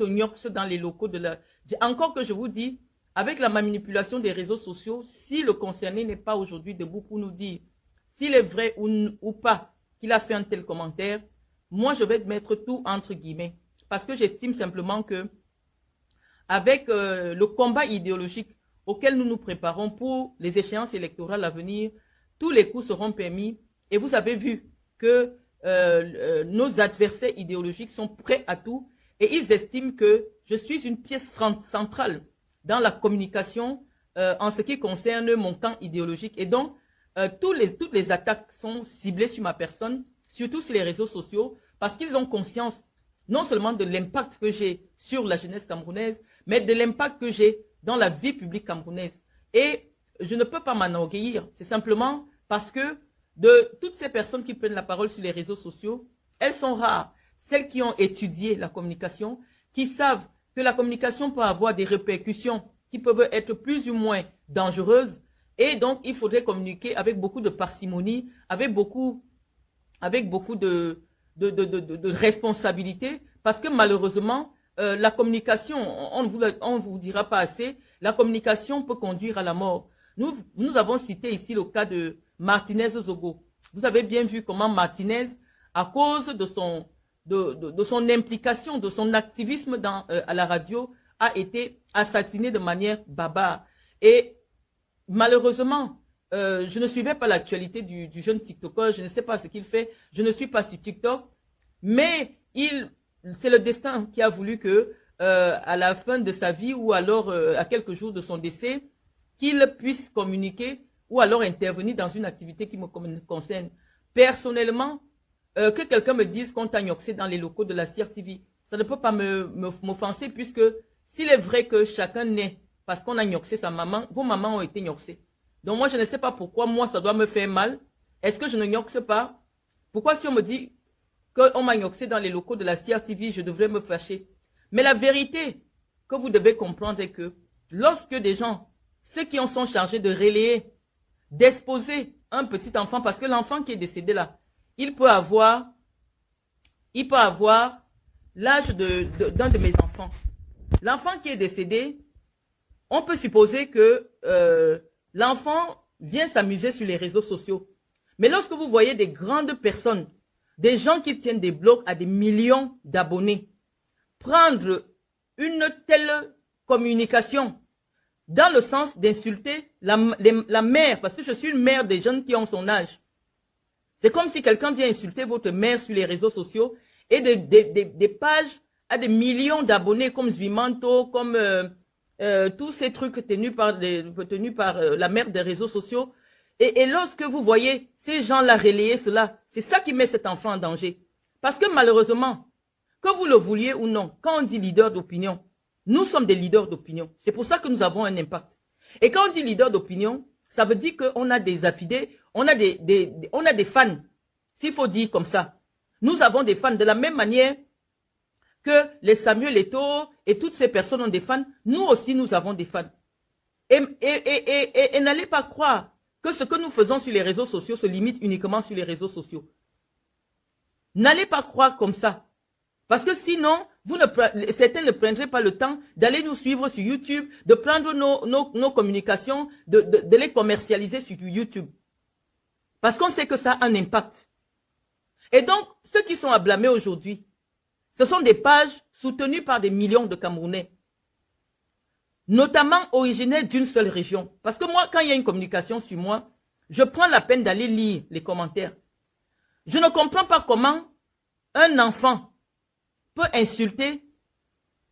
Tognox dans les locaux de la... Encore que je vous dis, avec la manipulation des réseaux sociaux, si le concerné n'est pas aujourd'hui debout pour nous dire s'il est vrai ou pas qu'il a fait un tel commentaire, moi je vais mettre tout entre guillemets. Parce que j'estime simplement que avec le combat idéologique auquel nous nous préparons pour les échéances électorales à venir, tous les coups seront permis. Et vous avez vu que nos adversaires idéologiques sont prêts à tout et ils estiment que je suis une pièce centrale dans la communication en ce qui concerne mon camp idéologique. Et donc, toutes les attaques sont ciblées sur ma personne, surtout sur les réseaux sociaux, parce qu'ils ont conscience non seulement de l'impact que j'ai sur la jeunesse camerounaise, mais de l'impact que j'ai dans la vie publique camerounaise. Et je ne peux pas m'enorgueillir, c'est simplement parce que de toutes ces personnes qui prennent la parole sur les réseaux sociaux, elles sont rares. Celles qui ont étudié la communication, qui savent que la communication peut avoir des répercussions qui peuvent être plus ou moins dangereuses. Et donc, il faudrait communiquer avec beaucoup de parcimonies, avec beaucoup de responsabilité, parce que malheureusement, la communication, on ne vous dira pas assez, la communication peut conduire à la mort. Nous avons cité ici le cas de Martinez Zogo. Vous avez bien vu comment Martinez, à cause de son implication, de son activisme à la radio, a été assassiné de manière barbare. Et malheureusement, je ne suivais pas l'actualité du jeune TikToker, je ne sais pas ce qu'il fait, je ne suis pas sur TikTok, mais c'est le destin qui a voulu que, à la fin de sa vie ou alors à quelques jours de son décès, qu'il puisse communiquer ou alors intervenir dans une activité qui me concerne. Personnellement, que quelqu'un me dise qu'on t'a gnoxé dans les locaux de la CRTV, ça ne peut pas m'offenser puisque s'il est vrai que chacun naît parce qu'on a gnoxé sa maman, vos mamans ont été gnoxées. Donc moi, je ne sais pas pourquoi moi, ça doit me faire mal. Est-ce que je ne gnoxe pas? Pourquoi si on me dit qu'on m'a gnoxé dans les locaux de la CRTV, je devrais me fâcher? Mais la vérité que vous devez comprendre est que lorsque des gens, ceux qui en sont chargés de relayer, d'exposer un petit enfant, parce que l'enfant qui est décédé là, il peut avoir l'âge d'un de mes enfants. L'enfant qui est décédé, on peut supposer que l'enfant vient s'amuser sur les réseaux sociaux. Mais lorsque vous voyez des grandes personnes, des gens qui tiennent des blogs à des millions d'abonnés, prendre une telle communication dans le sens d'insulter la mère, parce que je suis une mère des jeunes qui ont son âge. C'est comme si quelqu'un vient insulter votre mère sur les réseaux sociaux et des pages à des millions d'abonnés comme Zwimanto, comme tous ces trucs tenus par la mère des réseaux sociaux. Et lorsque vous voyez ces gens-là relayer cela, c'est ça qui met cet enfant en danger. Parce que malheureusement, que vous le vouliez ou non, quand on dit leader d'opinion, nous sommes des leaders d'opinion. C'est pour ça que nous avons un impact. Et quand on dit leader d'opinion, ça veut dire qu'on a des affidés, on a des fans. S'il faut dire comme ça. Nous avons des fans de la même manière que les Samuel Eto'o et toutes ces personnes ont des fans. Nous aussi, nous avons des fans. Et n'allez pas croire que ce que nous faisons sur les réseaux sociaux se limite uniquement sur les réseaux sociaux. N'allez pas croire comme ça. Parce que sinon, certains ne prendraient pas le temps d'aller nous suivre sur YouTube, de prendre nos communications, de les commercialiser sur YouTube. Parce qu'on sait que ça a un impact. Et donc, ceux qui sont à blâmer aujourd'hui, ce sont des pages soutenues par des millions de Camerounais, notamment originaires d'une seule région. Parce que moi, quand il y a une communication sur moi, je prends la peine d'aller lire les commentaires. Je ne comprends pas comment un enfant peut insulter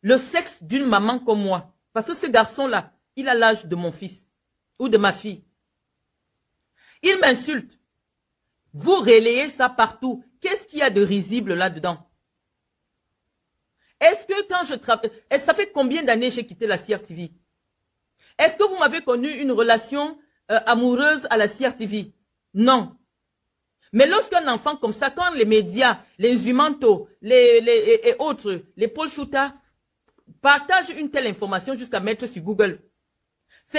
le sexe d'une maman comme moi. Parce que ce garçon-là, il a l'âge de mon fils ou de ma fille. Il m'insulte. Vous relayez ça partout. Qu'est-ce qu'il y a de risible là-dedans? Est-ce que quand je travaille... Ça fait combien d'années j'ai quitté la CRTV? Est-ce que vous m'avez connu une relation amoureuse à la CRTV? Non. Mais lorsqu'un enfant comme ça, quand les médias, les Zumanto, et autres, les Paul Chouta, partagent une telle information jusqu'à mettre sur Google, ce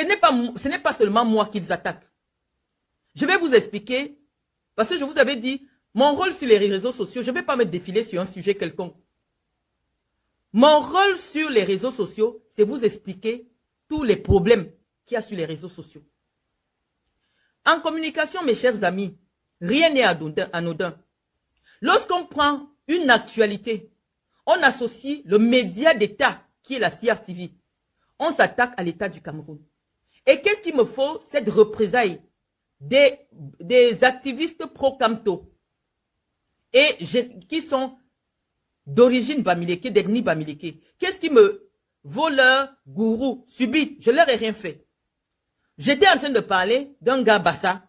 n'est pas seulement moi qu'ils attaquent. Je vais vous expliquer, parce que je vous avais dit, mon rôle sur les réseaux sociaux, je ne vais pas me défiler sur un sujet quelconque. Mon rôle sur les réseaux sociaux, c'est vous expliquer tous les problèmes qu'il y a sur les réseaux sociaux. En communication, mes chers amis, rien n'est anodin. Lorsqu'on prend une actualité, on associe le média d'État qui est la CRTV. On s'attaque à l'État du Cameroun. Et qu'est-ce qu'il me faut? Cette représailles des activistes pro-Camto et qui sont d'origine Bamileke, d'ethnie Bamileke. Qu'est-ce qui me vaut leur gourou subit? Je leur ai rien fait. J'étais en train de parler d'un gars Bassa.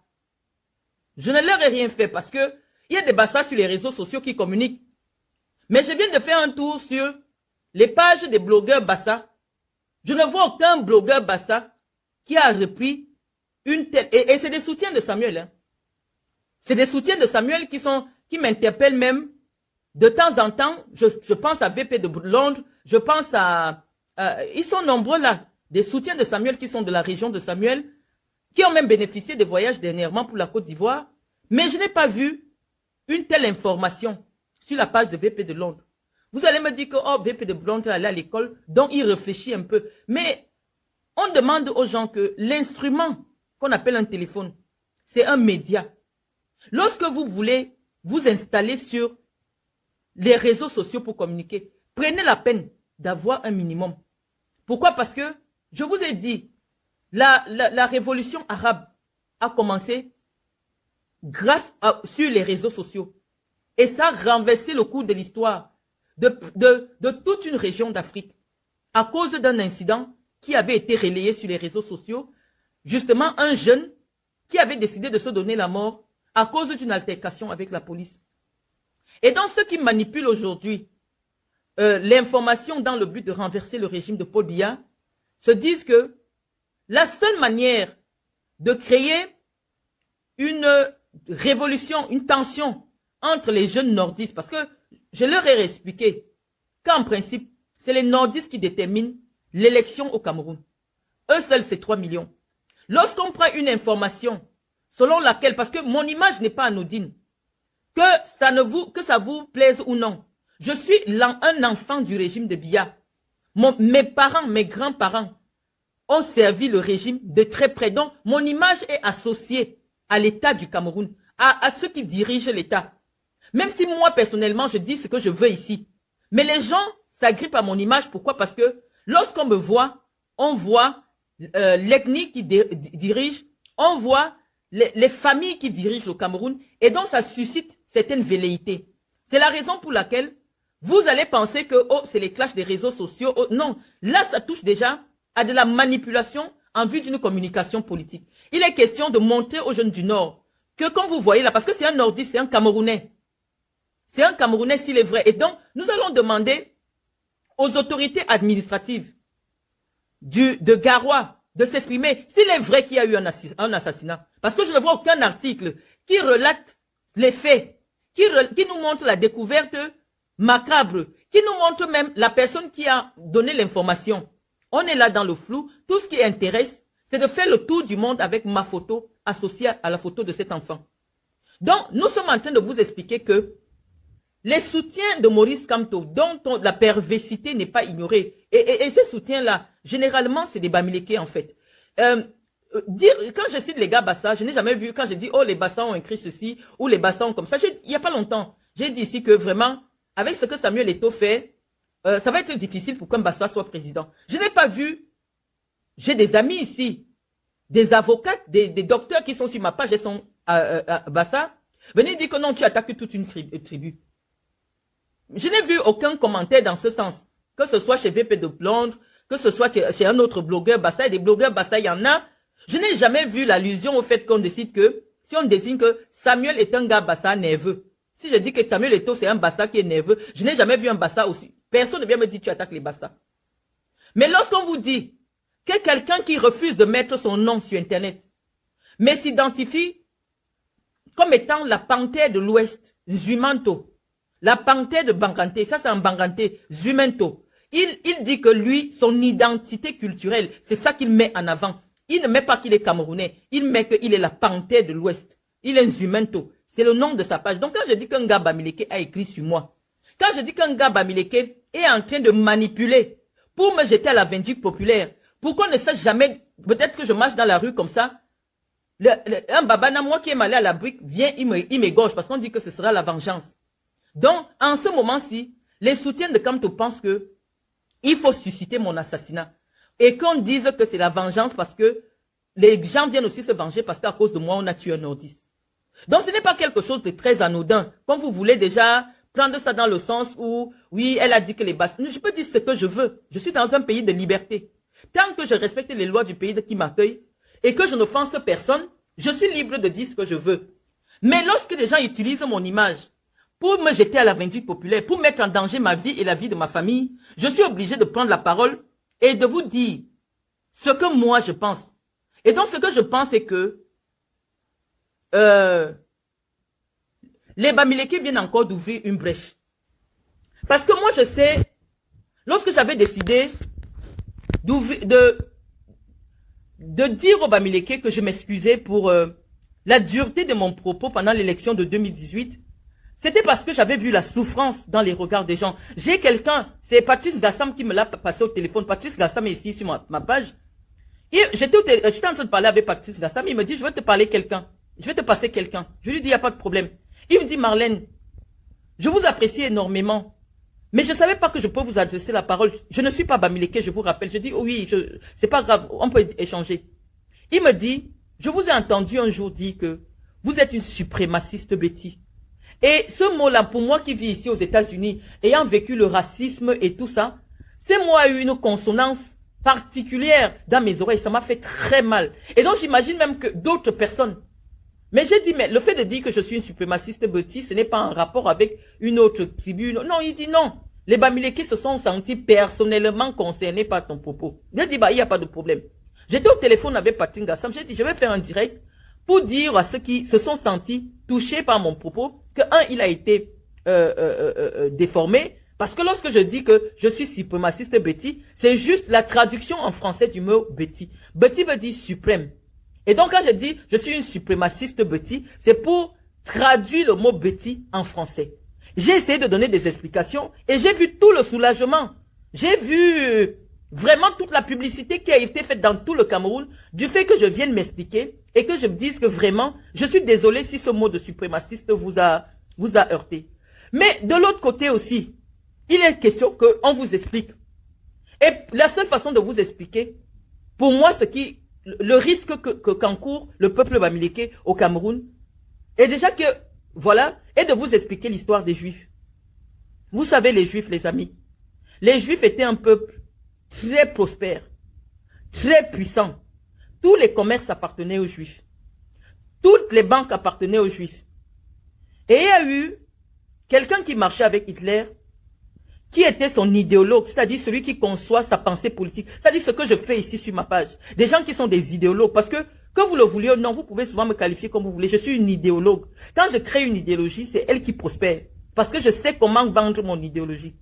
Je ne leur ai rien fait parce que il y a des Bassa sur les réseaux sociaux qui communiquent. Mais je viens de faire un tour sur les pages des blogueurs Bassa. Je ne vois aucun blogueur Bassa qui a repris une telle... Et c'est des soutiens de Samuel. Hein. C'est des soutiens de Samuel qui m'interpellent même de temps en temps. Je pense à VP de Londres. Je pense à... ils sont nombreux là. Des soutiens de Samuel qui sont de la région de Samuel. Qui ont même bénéficié des voyages dernièrement pour la Côte d'Ivoire. Mais je n'ai pas vu une telle information sur la page de VP de Londres. Vous allez me dire que oh, VP de Londres est allé à l'école, donc il réfléchit un peu. Mais on demande aux gens que l'instrument qu'on appelle un téléphone, c'est un média. Lorsque vous voulez vous installer sur les réseaux sociaux pour communiquer, prenez la peine d'avoir un minimum. Pourquoi? Parce que, je vous ai dit, la révolution arabe a commencé sur les réseaux sociaux. Et ça a renversé le cours de l'histoire de toute une région d'Afrique à cause d'un incident qui avait été relayé sur les réseaux sociaux. Justement, un jeune qui avait décidé de se donner la mort à cause d'une altercation avec la police. Et donc, ceux qui manipulent aujourd'hui l'information dans le but de renverser le régime de Paul Biya se disent que la seule manière de créer une révolution, une tension entre les jeunes nordistes, parce que je leur ai expliqué qu'en principe, c'est les nordistes qui déterminent l'élection au Cameroun. Eux seuls, c'est 3 millions. Lorsqu'on prend une information selon laquelle, parce que mon image n'est pas anodine, que ça vous plaise ou non, je suis un enfant du régime de Biya. Mes parents, mes grands-parents ont servi le régime de très près. Donc, mon image est associée à l'État du Cameroun, à ceux qui dirigent l'État. Même si moi, personnellement, je dis ce que je veux ici. Mais les gens s'agrippent à mon image. Pourquoi? Parce que lorsqu'on me voit, on voit l'ethnie qui dirige, on voit les familles qui dirigent le Cameroun. Et donc, ça suscite certaines velléités. C'est la raison pour laquelle vous allez penser que oh, c'est les clashs des réseaux sociaux. Oh, non, là, ça touche déjà à de la manipulation en vue d'une communication politique. Il est question de montrer aux jeunes du Nord que quand vous voyez là, parce que c'est un Nordiste, c'est un Camerounais. C'est un Camerounais s'il est vrai. Et donc, nous allons demander aux autorités administratives de Garoua de s'exprimer s'il est vrai qu'il y a eu un assassinat. Parce que je ne vois aucun article qui relate les faits, qui nous montre la découverte macabre, qui nous montre même la personne qui a donné l'information. On est là dans le flou. Tout ce qui intéresse, c'est de faire le tour du monde avec ma photo associée à la photo de cet enfant. Donc, nous sommes en train de vous expliquer que les soutiens de Maurice Kamto, dont la perversité n'est pas ignorée, et ces soutiens-là, généralement, c'est des Bamileke en fait. Quand je cite les gars Bassa, je n'ai jamais vu, quand je dis, oh, les Bassa ont écrit ceci, ou les Bassa ont comme ça, il n'y a pas longtemps, j'ai dit ici que vraiment, avec ce que Samuel Eto'o fait, ça va être difficile pour qu'un Bassa soit président. Je n'ai pas vu, j'ai des amis ici, des avocats, des docteurs qui sont sur ma page et sont à Bassa, venez dire que non, tu attaques toute une tribu. Je n'ai vu aucun commentaire dans ce sens, que ce soit chez VP de Londres, que ce soit chez un autre blogueur Bassa, et des blogueurs Bassa, il y en a. Je n'ai jamais vu l'allusion au fait qu'on décide que, si on désigne que Samuel est un gars Bassa nerveux, si je dis que Samuel Eto'o c'est un Bassa qui est nerveux, je n'ai jamais vu un Bassa aussi. Personne ne vient me dire tu attaques les Bassa. Mais lorsqu'on vous dit que quelqu'un qui refuse de mettre son nom sur Internet, mais s'identifie comme étant la panthère de l'Ouest, Zumanto, la panthère de Banganté, ça c'est un Banganté, Zumento. Il dit que lui, son identité culturelle, c'est ça qu'il met en avant. Il ne met pas qu'il est Camerounais, il met qu'il est la panthère de l'Ouest. Il est un Zumento. C'est le nom de sa page. Donc quand je dis qu'un gars Bamileke a écrit sur moi, Quand je dis qu'un gars Bamileke est en train de manipuler pour me jeter à la vindicte populaire, pour qu'on ne sache jamais, peut-être que je marche dans la rue comme ça, un babana, moi qui est allé à la brique, vient, il m'égorge parce qu'on dit que ce sera la vengeance. Donc, en ce moment-ci, les soutiens de Kamto pensent que il faut susciter mon assassinat. Et qu'on dise que c'est la vengeance parce que les gens viennent aussi se venger parce qu'à cause de moi, on a tué un nordiste. Donc, ce n'est pas quelque chose de très anodin. Comme vous voulez déjà prendre ça dans le sens où, oui, elle a dit que les basses... Je peux dire ce que je veux. Je suis dans un pays de liberté. Tant que je respecte les lois du pays qui m'accueille et que je n'offense personne, je suis libre de dire ce que je veux. Mais lorsque les gens utilisent mon image pour me jeter à la vindicte populaire, pour mettre en danger ma vie et la vie de ma famille, je suis obligé de prendre la parole et de vous dire ce que moi je pense. Et donc ce que je pense c'est que les Bamileke viennent encore d'ouvrir une brèche. Parce que moi je sais, lorsque j'avais décidé de dire aux Bamileke que je m'excusais pour la dureté de mon propos pendant l'élection de 2018, c'était parce que j'avais vu la souffrance dans les regards des gens. J'ai quelqu'un, c'est Patrice Gassam qui me l'a passé au téléphone. Patrice Gassam est ici sur ma page. J'étais en train de parler avec Patrice Gassam, il me dit, je vais te parler quelqu'un. Je vais te passer quelqu'un. Je lui dis, il n'y a pas de problème. Il me dit, Marlène, je vous apprécie énormément, mais je ne savais pas que je peux vous adresser la parole. Je ne suis pas Bamileke, je vous rappelle. Je dis, oh oui, c'est pas grave, on peut échanger. Il me dit, je vous ai entendu un jour dire que vous êtes une suprémaciste Betty. Et ce mot-là, pour moi qui vis ici aux États-Unis, ayant vécu le racisme et tout ça, ce mot a eu une consonance particulière dans mes oreilles. Ça m'a fait très mal. Et donc, j'imagine même que d'autres personnes. Mais j'ai dit, mais le fait de dire que je suis une suprémaciste Betty, ce n'est pas en rapport avec une autre tribu. Non, il dit non. Les Bamileke se sont sentis personnellement concernés par ton propos. J'ai dit, bah, il n'y a pas de problème. J'étais au téléphone avec Patrick Gassam. J'ai dit, je vais faire un direct pour dire à ceux qui se sont sentis touchés par mon propos que, il a été déformé. Parce que lorsque je dis que je suis suprémaciste Betty, c'est juste la traduction en français du mot Betty. Betty veut dire suprême. Et donc quand je dis je suis une suprémaciste Betty, c'est pour traduire le mot Betty en français. J'ai essayé de donner des explications et j'ai vu tout le soulagement. J'ai vu vraiment toute la publicité qui a été faite dans tout le Cameroun du fait que je vienne m'expliquer et que je me dise que vraiment, je suis désolé si ce mot de suprémaciste vous a heurté. Mais de l'autre côté aussi, il est question qu'on vous explique. Et la seule façon de vous expliquer, pour moi, le risque qu'encourt le peuple Bamileke au Cameroun, est déjà que, voilà, et de vous expliquer l'histoire des Juifs. Vous savez, les Juifs, les amis, les Juifs étaient un peuple très prospère, très puissant. Tous les commerces appartenaient aux Juifs. Toutes les banques appartenaient aux Juifs. Et il y a eu quelqu'un qui marchait avec Hitler, qui était son idéologue, c'est-à-dire celui qui conçoit sa pensée politique. C'est-à-dire ce que je fais ici sur ma page. Des gens qui sont des idéologues. Parce que vous le vouliez ou non, vous pouvez souvent me qualifier comme vous voulez. Je suis une idéologue. Quand je crée une idéologie, c'est elle qui prospère. Parce que je sais comment vendre mon idéologie.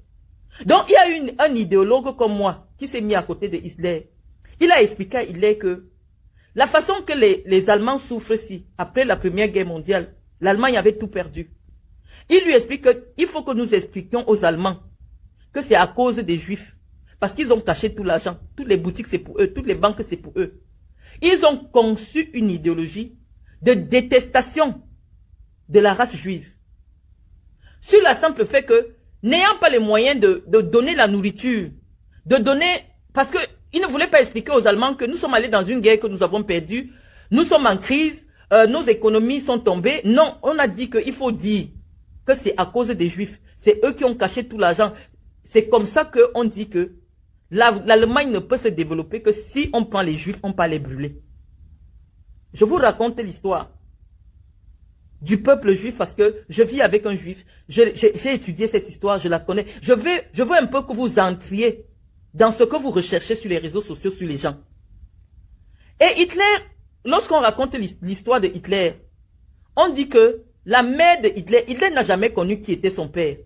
Donc, il y a eu un idéologue comme moi qui s'est mis à côté de Hitler. Il a expliqué à Hitler que la façon que les Allemands souffrent ici, après la Première Guerre mondiale, l'Allemagne avait tout perdu. Il lui explique qu'il faut que nous expliquions aux Allemands que c'est à cause des Juifs. Parce qu'ils ont caché tout l'argent. Toutes les boutiques, c'est pour eux. Toutes les banques, c'est pour eux. Ils ont conçu une idéologie de détestation de la race juive. Sur la simple fait que, n'ayant pas les moyens de donner la nourriture, de donner... Parce qu'ils ne voulaient pas expliquer aux Allemands que nous sommes allés dans une guerre que nous avons perdue. Nous sommes en crise. Nos économies sont tombées. Non, on a dit qu'il faut dire que c'est à cause des Juifs. C'est eux qui ont caché tout l'argent. C'est comme ça qu'on dit que l'Allemagne ne peut se développer que si on prend les Juifs, on peut les brûler. Je vous raconte l'histoire du peuple juif parce que je vis avec un juif. J'ai étudié cette histoire, je la connais. Je veux un peu que vous entriez dans ce que vous recherchez sur les réseaux sociaux, sur les gens. Et Hitler, lorsqu'on raconte l'histoire de Hitler, on dit que la mère de Hitler n'a jamais connu qui était son père.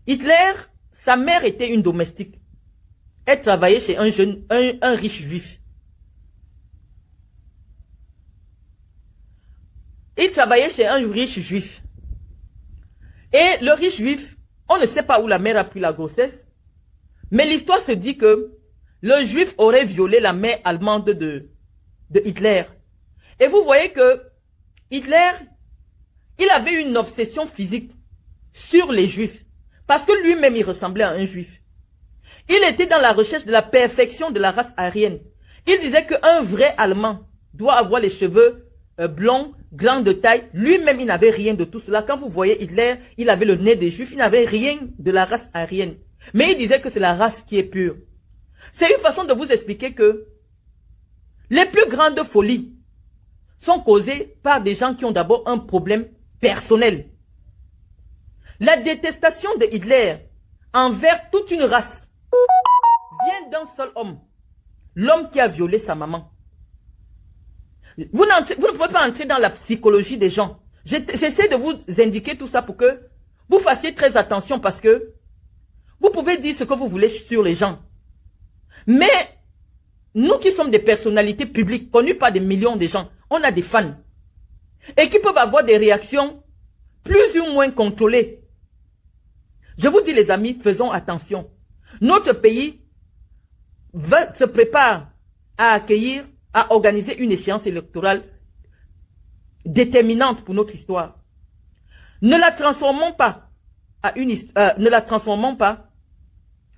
Hitler, sa mère était une domestique. Elle travaillait chez un riche juif. Il travaillait chez un riche juif. Et le riche juif On ne sait pas où la mère a pris la grossesse. Mais l'histoire se dit que le juif aurait violé la mère allemande de Hitler. Et vous voyez que Hitler, il avait une obsession physique sur les juifs. Parce que lui-même, il ressemblait à un juif. Il était dans la recherche de la perfection de la race aryenne. Il disait qu'un vrai Allemand doit avoir les cheveux blonds, grands de taille. Lui-même, il n'avait rien de tout cela. Quand vous voyez Hitler, il avait le nez des juifs. Il n'avait rien de la race aryenne. Mais il disait que c'est la race qui est pure. C'est une façon de vous expliquer que les plus grandes folies sont causées par des gens qui ont d'abord un problème personnel. La détestation de Hitler envers toute une race vient d'un seul homme. L'homme qui a violé sa maman. Vous ne pouvez pas entrer dans la psychologie des gens. J'essaie de vous indiquer tout ça pour que vous fassiez très attention parce que vous pouvez dire ce que vous voulez sur les gens. Mais nous qui sommes des personnalités publiques connues par des millions de gens, on a des fans. Et qui peuvent avoir des réactions plus ou moins contrôlées. Je vous dis les amis, faisons attention. Notre pays se prépare à accueillir, à organiser une échéance électorale déterminante pour notre histoire. Ne la transformons pas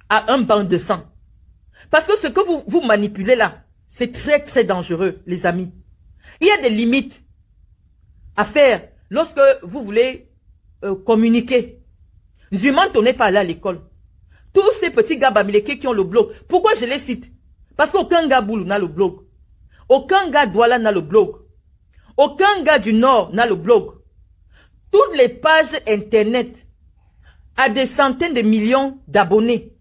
à un banc de sang. Parce que ce que vous manipulez là, c'est très très dangereux, les amis. Il y a des limites à faire lorsque vous voulez communiquer. Zumanto n'est pas allé à l'école. Tous ces petits gars bamileke qui ont le blog. Pourquoi je les cite? Parce qu'aucun gars Boulou n'a le blog. Aucun gars Douala n'a le blog. Aucun gars du Nord n'a le blog. Toutes les pages internet à des centaines de millions d'abonnés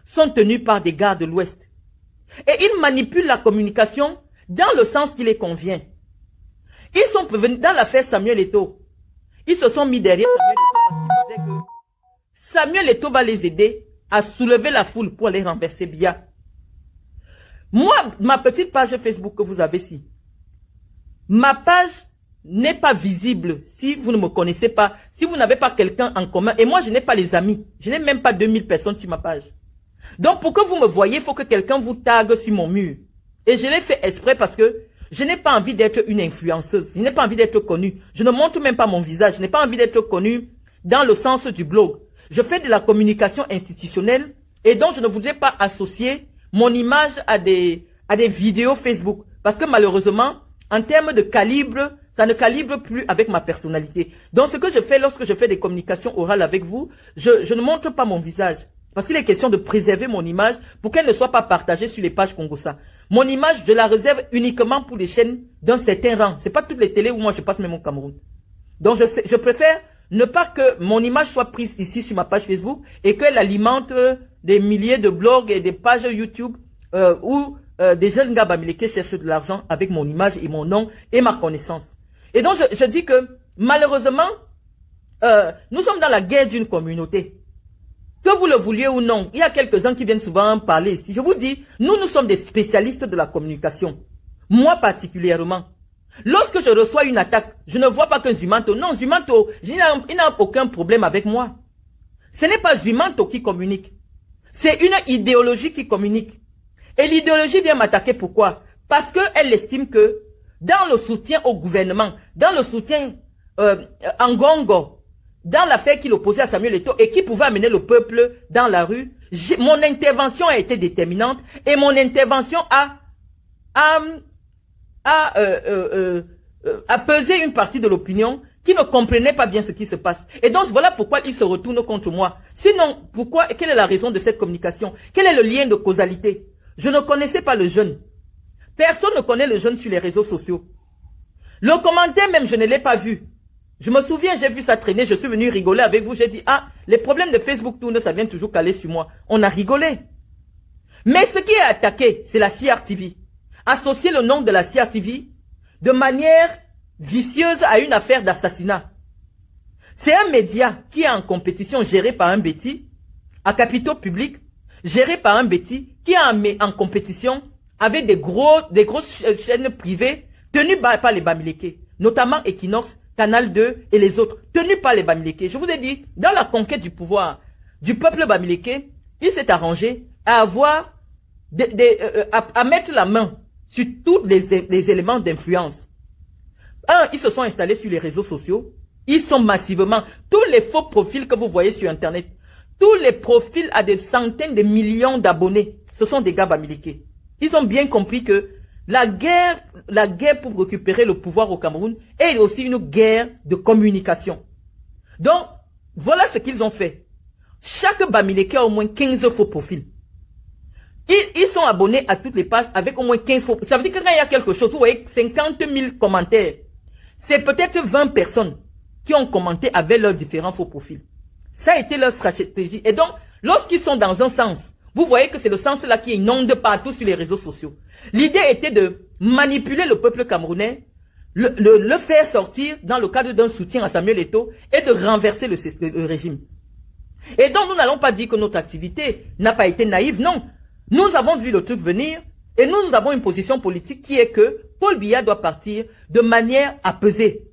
sont tenues par des gars de l'Ouest. Et ils manipulent la communication dans le sens qui les convient. Ils sont venus dans l'affaire Samuel Eto'o. Ils se sont mis derrière Samuel Eto'o parce qu'ils disaient que Samuel Eto'o va les aider à soulever la foule pour aller renverser Biya. Moi, ma petite page Facebook que vous avez ici, ma page n'est pas visible si vous ne me connaissez pas, si vous n'avez pas quelqu'un en commun. Et moi, je n'ai pas les amis. Je n'ai même pas 2000 personnes sur ma page. Donc, pour que vous me voyez, il faut que quelqu'un vous tague sur mon mur. Et je l'ai fait exprès parce que je n'ai pas envie d'être une influenceuse. Je n'ai pas envie d'être connue. Je ne montre même pas mon visage. Je n'ai pas envie d'être connue dans le sens du blog. Je fais de la communication institutionnelle et donc je ne voudrais pas associer mon image à des vidéos Facebook. Parce que malheureusement, en termes de calibre, ça ne calibre plus avec ma personnalité. Donc ce que je fais lorsque je fais des communications orales avec vous, je ne montre pas mon visage. Parce qu'il est question de préserver mon image pour qu'elle ne soit pas partagée sur les pages Congossa. Mon image, je la réserve uniquement pour les chaînes d'un certain rang. Ce n'est pas toutes les télés où moi je passe même au Cameroun. Donc je préfère ne pas que mon image soit prise ici sur ma page Facebook et qu'elle alimente des milliers de blogs et des pages YouTube où des jeunes gars bamileke cherchent de l'argent avec mon image et mon nom et ma connaissance. Et donc je dis que malheureusement, nous sommes dans la guerre d'une communauté. Que vous le vouliez ou non, il y a quelques-uns qui viennent souvent parler ici. Je vous dis, nous sommes des spécialistes de la communication. Moi particulièrement. Lorsque je reçois une attaque, je ne vois pas qu'un Zumanto. Non, Zumanto, il n'a aucun problème avec moi. Ce n'est pas Zumanto qui communique. C'est une idéologie qui communique. Et l'idéologie vient m'attaquer pourquoi? Parce qu'elle estime que dans le soutien au gouvernement, dans le soutien en Gongo, dans l'affaire qu'il opposait à Samuel Eto'o et qui pouvait amener le peuple dans la rue, mon intervention a été déterminante et mon intervention a pesé une partie de l'opinion qui ne comprenait pas bien ce qui se passe. Et donc voilà pourquoi il se retourne contre moi. Sinon, pourquoi, quelle est la raison de cette communication? Quel est le lien de causalité? Je ne connaissais pas le jeune. Personne ne connaît le jeune sur les réseaux sociaux. Le commentaire même, je ne l'ai pas vu. Je me souviens, j'ai vu ça traîner, je suis venu rigoler avec vous. J'ai dit, ah, les problèmes de Facebook tournent, ça vient toujours caler sur moi. On a rigolé. Mais ce qui est attaqué, c'est la CRTV. Associer le nom de la CRTV de manière vicieuse à une affaire d'assassinat. C'est un média qui est en compétition géré par un Betty, à capitaux publics, géré par un Betty, qui est en compétition avec des grosses chaînes privées tenues par les Bamileke, notamment Equinox, Canal 2 et les autres, tenus par les Bamileke. Je vous ai dit, dans la conquête du pouvoir, du peuple bamileke, il s'est arrangé à avoir, à mettre la main sur tous les éléments d'influence. Un, ils se sont installés sur les réseaux sociaux. Ils sont massivement, tous les faux profils que vous voyez sur Internet, tous les profils à des centaines de millions d'abonnés, ce sont des gars bamileke. Ils ont bien compris que la guerre pour récupérer le pouvoir au Cameroun est aussi une guerre de communication. Donc, voilà ce qu'ils ont fait. Chaque bamileke a au moins 15 faux profils. Ils sont abonnés à toutes les pages avec au moins 15 faux profils. Ça veut dire que quand il y a quelque chose, vous voyez 50 000 commentaires. C'est peut-être 20 personnes qui ont commenté avec leurs différents faux profils. Ça a été leur stratégie. Et donc, lorsqu'ils sont dans un sens, vous voyez que c'est le sens là qui inonde partout sur les réseaux sociaux. L'idée était de manipuler le peuple camerounais, le faire sortir dans le cadre d'un soutien à Samuel Eto'o et de renverser le régime. Et donc, nous n'allons pas dire que notre activité n'a pas été naïve, non. Nous avons vu le truc venir et nous avons une position politique qui est que Paul Biya doit partir de manière apaisée.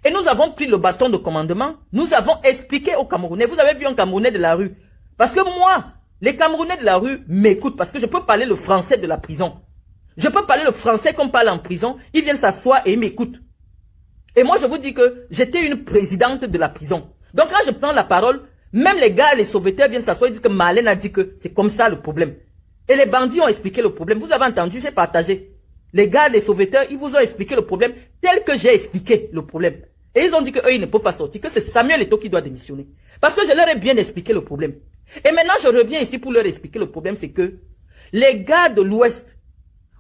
Et nous avons pris le bâton de commandement, nous avons expliqué aux Camerounais, vous avez vu un Camerounais de la rue. Parce que moi, les Camerounais de la rue m'écoutent parce que je peux parler le français de la prison. Je peux parler le français qu'on parle en prison, ils viennent s'asseoir et ils m'écoutent. Et moi je vous dis que j'étais une présidente de la prison. Donc quand je prends la parole, même les gars, les sauveteurs viennent s'asseoir et disent que Marlène a dit que c'est comme ça le problème. Et les bandits ont expliqué le problème. Vous avez entendu, j'ai partagé. Les gars, les sauveteurs, ils vous ont expliqué le problème tel que j'ai expliqué le problème. Et ils ont dit qu'eux, ils ne peuvent pas sortir, que c'est Samuel Eto'o qui doit démissionner. Parce que je leur ai bien expliqué le problème. Et maintenant, je reviens ici pour leur expliquer le problème, c'est que les gars de l'Ouest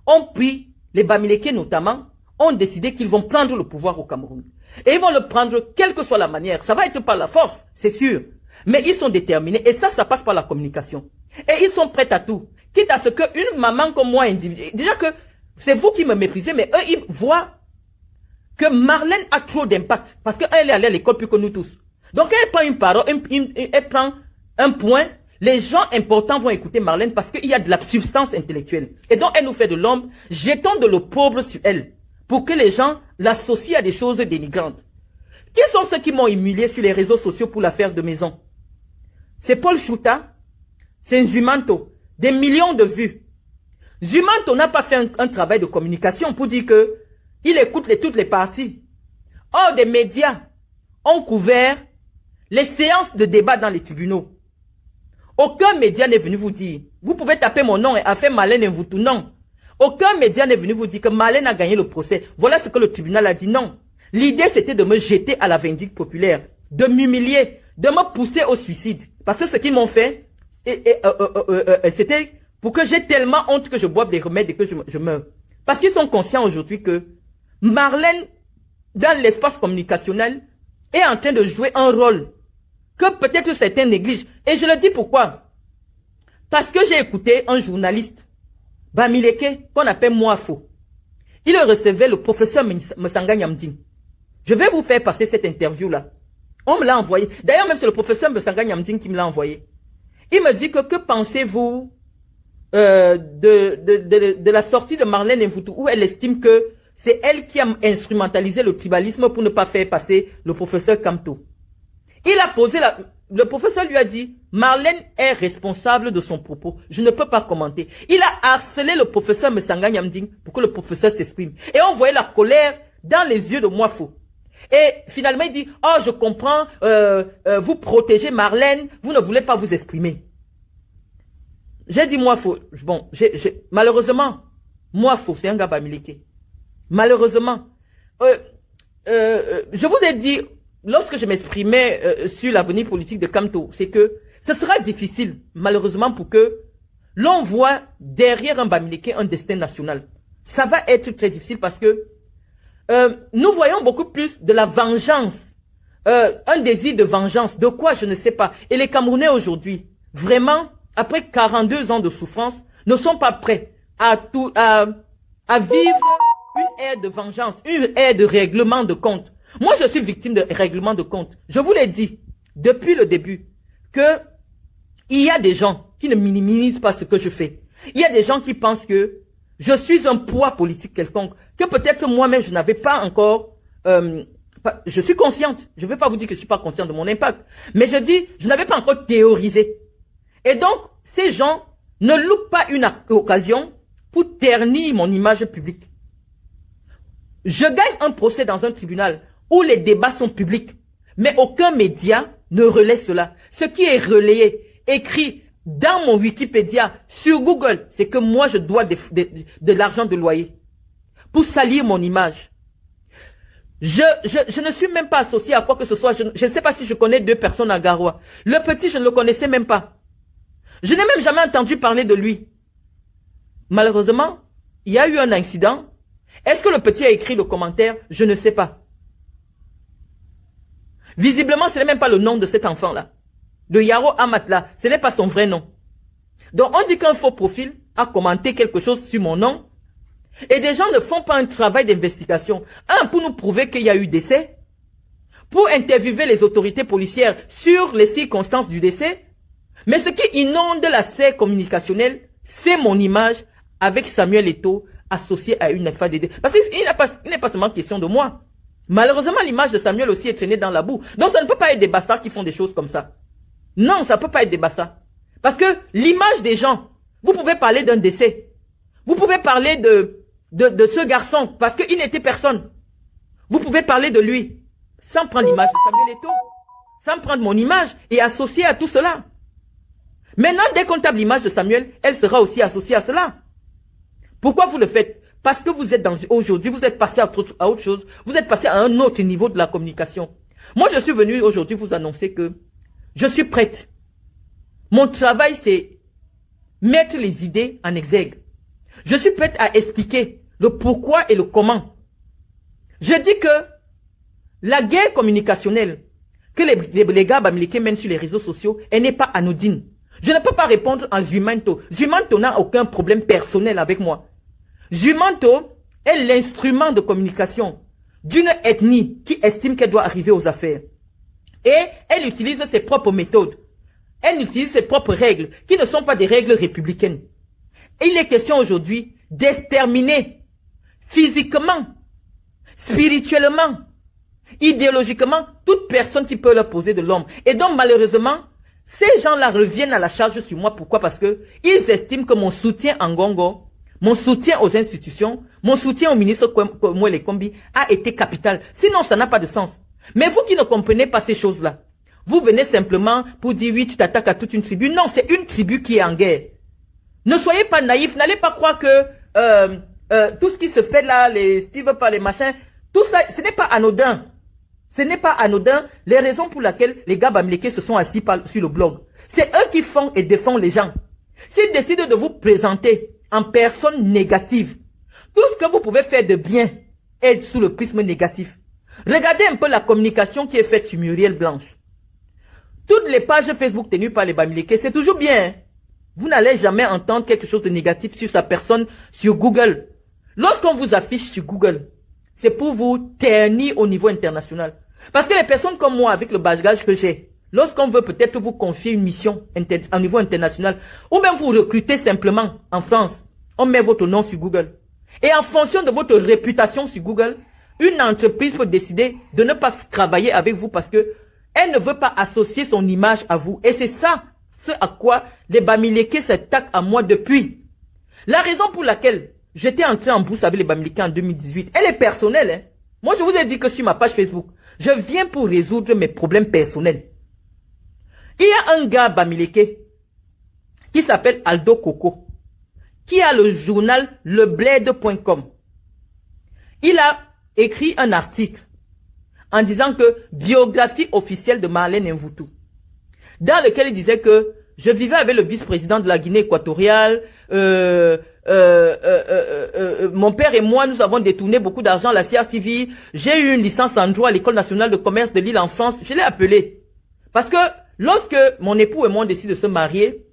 ont pris, les Bamileke notamment, ont décidé qu'ils vont prendre le pouvoir au Cameroun. Et ils vont le prendre quelle que soit la manière. Ça va être par la force, c'est sûr. Mais ils sont déterminés. Et ça passe par la communication. Et ils sont prêts à tout. Quitte à ce qu'une maman comme moi, déjà que c'est vous qui me méprisez, mais eux, ils voient que Marlène a trop d'impact. Parce qu'elle est allée à l'école plus que nous tous. Donc elle prend une parole, elle prend un point. Les gens importants vont écouter Marlène parce qu'il y a de la substance intellectuelle. Et donc elle nous fait de l'ombre. Jetons de l'opprobre sur elle. Pour que les gens l'associent à des choses dénigrantes. Qui sont ceux qui m'ont humilié sur les réseaux sociaux pour l'affaire de maison? C'est Paul Chouta. C'est Nzumanto. Des millions de vues. Nzumanto n'a pas fait un travail de communication pour dire que il écoute toutes les parties. Or, des médias ont couvert les séances de débat dans les tribunaux. Aucun média n'est venu vous dire, vous pouvez taper mon nom et affaire Marlène Mvutu, non. Aucun média n'est venu vous dire que Marlène a gagné le procès. Voilà ce que le tribunal a dit, non. L'idée, c'était de me jeter à la vindicte populaire, de m'humilier, de me pousser au suicide. Parce que ce qu'ils m'ont fait, c'était pour que j'ai tellement honte que je boive des remèdes et que je meurs. Parce qu'ils sont conscients aujourd'hui que Marlène, dans l'espace communicationnel, est en train de jouer un rôle que peut-être certains négligent. Et je le dis pourquoi. Parce que j'ai écouté un journaliste, Bamileke, qu'on appelle Moafo. Il recevait le professeur Msanga Nyamding. Je vais vous faire passer cette interview-là. On me l'a envoyé. D'ailleurs, même c'est le professeur Msanga Nyamding qui me l'a envoyé. Il me dit que pensez-vous de la sortie de Marlène Mvutu, où elle estime que c'est elle qui a instrumentalisé le tribalisme pour ne pas faire passer le professeur Kamto. Il a posé le professeur lui a dit, Marlène est responsable de son propos. Je ne peux pas commenter. Il a harcelé le professeur Msanga Nyamding pour que le professeur s'exprime. Et on voyait la colère dans les yeux de Moafo. Et finalement, il dit, oh, je comprends, vous protégez Marlène, vous ne voulez pas vous exprimer. J'ai dit Moafo, bon, malheureusement, Moafo, c'est un gars bamileke. Malheureusement. Je vous ai dit, lorsque je m'exprimais sur l'avenir politique de Kamto, c'est que ce sera difficile, malheureusement, pour que l'on voit derrière un bamileke un destin national. Ça va être très difficile parce que nous voyons beaucoup plus de la vengeance, un désir de vengeance. De quoi, je ne sais pas. Et les Camerounais aujourd'hui, vraiment, après 42 ans de souffrance, ne sont pas prêts à vivre une ère de vengeance, une ère de règlement de compte. Moi, je suis victime de règlement de compte. Je vous l'ai dit, depuis le début, que il y a des gens qui ne minimisent pas ce que je fais. Il y a des gens qui pensent que je suis un poids politique quelconque, que peut-être moi-même, je n'avais pas encore Je suis consciente. Je ne vais pas vous dire que je ne suis pas consciente de mon impact. Mais je dis, je n'avais pas encore théorisé. Et donc, ces gens ne loupent pas une occasion pour ternir mon image publique. Je gagne un procès dans un tribunal où les débats sont publics. Mais aucun média ne relaie cela. Ce qui est relayé, écrit dans mon Wikipédia, sur Google, c'est que moi je dois de l'argent de loyer pour salir mon image. Je ne suis même pas associé à quoi que ce soit. Je ne sais pas si je connais 2 personnes à Garoua. Le petit, je ne le connaissais même pas. Je n'ai même jamais entendu parler de lui. Malheureusement, il y a eu un incident. Est-ce que le petit a écrit le commentaire? Je ne sais pas. Visiblement, ce n'est même pas le nom de cet enfant-là. De Yaro Amatla, ce n'est pas son vrai nom. Donc, on dit qu'un faux profil a commenté quelque chose sur mon nom. Et des gens ne font pas un travail d'investigation. Un, pour nous prouver qu'il y a eu décès. Pour interviewer les autorités policières sur les circonstances du décès. Mais ce qui inonde la sphère communicationnelle, c'est mon image avec Samuel Eto'o associé à une FADD. Parce qu'il n'est pas seulement question de moi. Malheureusement, l'image de Samuel aussi est traînée dans la boue. Donc, ça ne peut pas être des bastards qui font des choses comme ça. Non, ça ne peut pas être des bastards. Parce que l'image des gens, vous pouvez parler d'un décès. Vous pouvez parler de ce garçon parce qu'il n'était personne. Vous pouvez parler de lui sans prendre l'image de Samuel Eto'o, sans prendre mon image et associer à tout cela. Maintenant, dès qu'on tape l'image de Samuel, elle sera aussi associée à cela. Pourquoi vous le faites? Parce que vous êtes aujourd'hui, vous êtes passé à autre chose. Vous êtes passé à un autre niveau de la communication. Moi, je suis venu aujourd'hui vous annoncer que je suis prête. Mon travail, c'est mettre les idées en exergue. Je suis prête à expliquer le pourquoi et le comment. Je dis que la guerre communicationnelle que les gars bamileke mènent sur les réseaux sociaux, elle n'est pas anodine. Je ne peux pas répondre en Zumanto. Zumanto n'a aucun problème personnel avec moi. Zumanto est l'instrument de communication d'une ethnie qui estime qu'elle doit arriver aux affaires. Et elle utilise ses propres méthodes. Elle utilise ses propres règles, qui ne sont pas des règles républicaines. Et il est question aujourd'hui d'exterminer physiquement, spirituellement, idéologiquement, toute personne qui peut leur poser de l'ombre. Et donc malheureusement, ces gens-là reviennent à la charge sur moi. Pourquoi? Parce que ils estiment que mon soutien en Ngongo, mon soutien aux institutions, mon soutien au ministre Mwele Kombi a été capital. Sinon, ça n'a pas de sens. Mais vous qui ne comprenez pas ces choses-là, vous venez simplement pour dire oui, tu t'attaques à toute une tribu. Non, c'est une tribu qui est en guerre. Ne soyez pas naïfs, n'allez pas croire que tout ce qui se fait là, les Steve par les machins, tout ça, ce n'est pas anodin. Ce n'est pas anodin les raisons pour lesquelles les gars bamileke se sont assis sur le blog. C'est eux qui font et défendent les gens. S'ils décident de vous présenter en personne négative, tout ce que vous pouvez faire de bien est sous le prisme négatif. Regardez un peu la communication qui est faite sur Muriel Blanche. Toutes les pages Facebook tenues par les bamileke, c'est toujours bien. Vous n'allez jamais entendre quelque chose de négatif sur sa personne sur Google. Lorsqu'on vous affiche sur Google, c'est pour vous ternir au niveau international. Parce que les personnes comme moi, avec le bagage que j'ai, lorsqu'on veut peut-être vous confier une mission au niveau international, ou même vous recruter simplement en France, on met votre nom sur Google. Et en fonction de votre réputation sur Google, une entreprise peut décider de ne pas travailler avec vous parce que elle ne veut pas associer son image à vous. Et c'est ça, ce à quoi les bamileke s'attaquent à moi depuis. La raison pour laquelle j'étais entré en bourse avec les bamileke en 2018, elle est personnelle. Hein. Moi, je vous ai dit que sur ma page Facebook, je viens pour résoudre mes problèmes personnels. Il y a un gars bamileke qui s'appelle Aldo Coco, qui a le journal lebled.com. Il a écrit un article en disant que biographie officielle de Marlène Mvutu, dans lequel il disait que je vivais avec le vice-président de la Guinée équatoriale, mon père et moi, nous avons détourné beaucoup d'argent à la CRTV, j'ai eu une licence en droit à l'École nationale de commerce de Lille en France, je l'ai appelé. Parce que lorsque mon époux et moi on décide de se marier,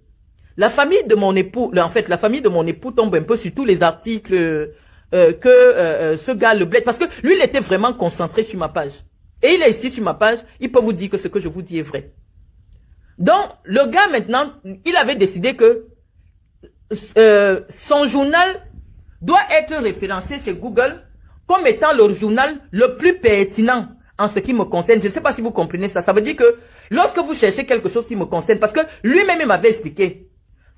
la famille de mon époux, la famille de mon époux tombe un peu sur tous les articles ce gars le bled, parce que lui il était vraiment concentré sur ma page. Et il est ici sur ma page, il peut vous dire que ce que je vous dis est vrai. Donc, le gars maintenant, il avait décidé que son journal doit être référencé chez Google comme étant le journal le plus pertinent en ce qui me concerne. Je ne sais pas si vous comprenez ça. Ça veut dire que lorsque vous cherchez quelque chose qui me concerne, parce que lui-même il m'avait expliqué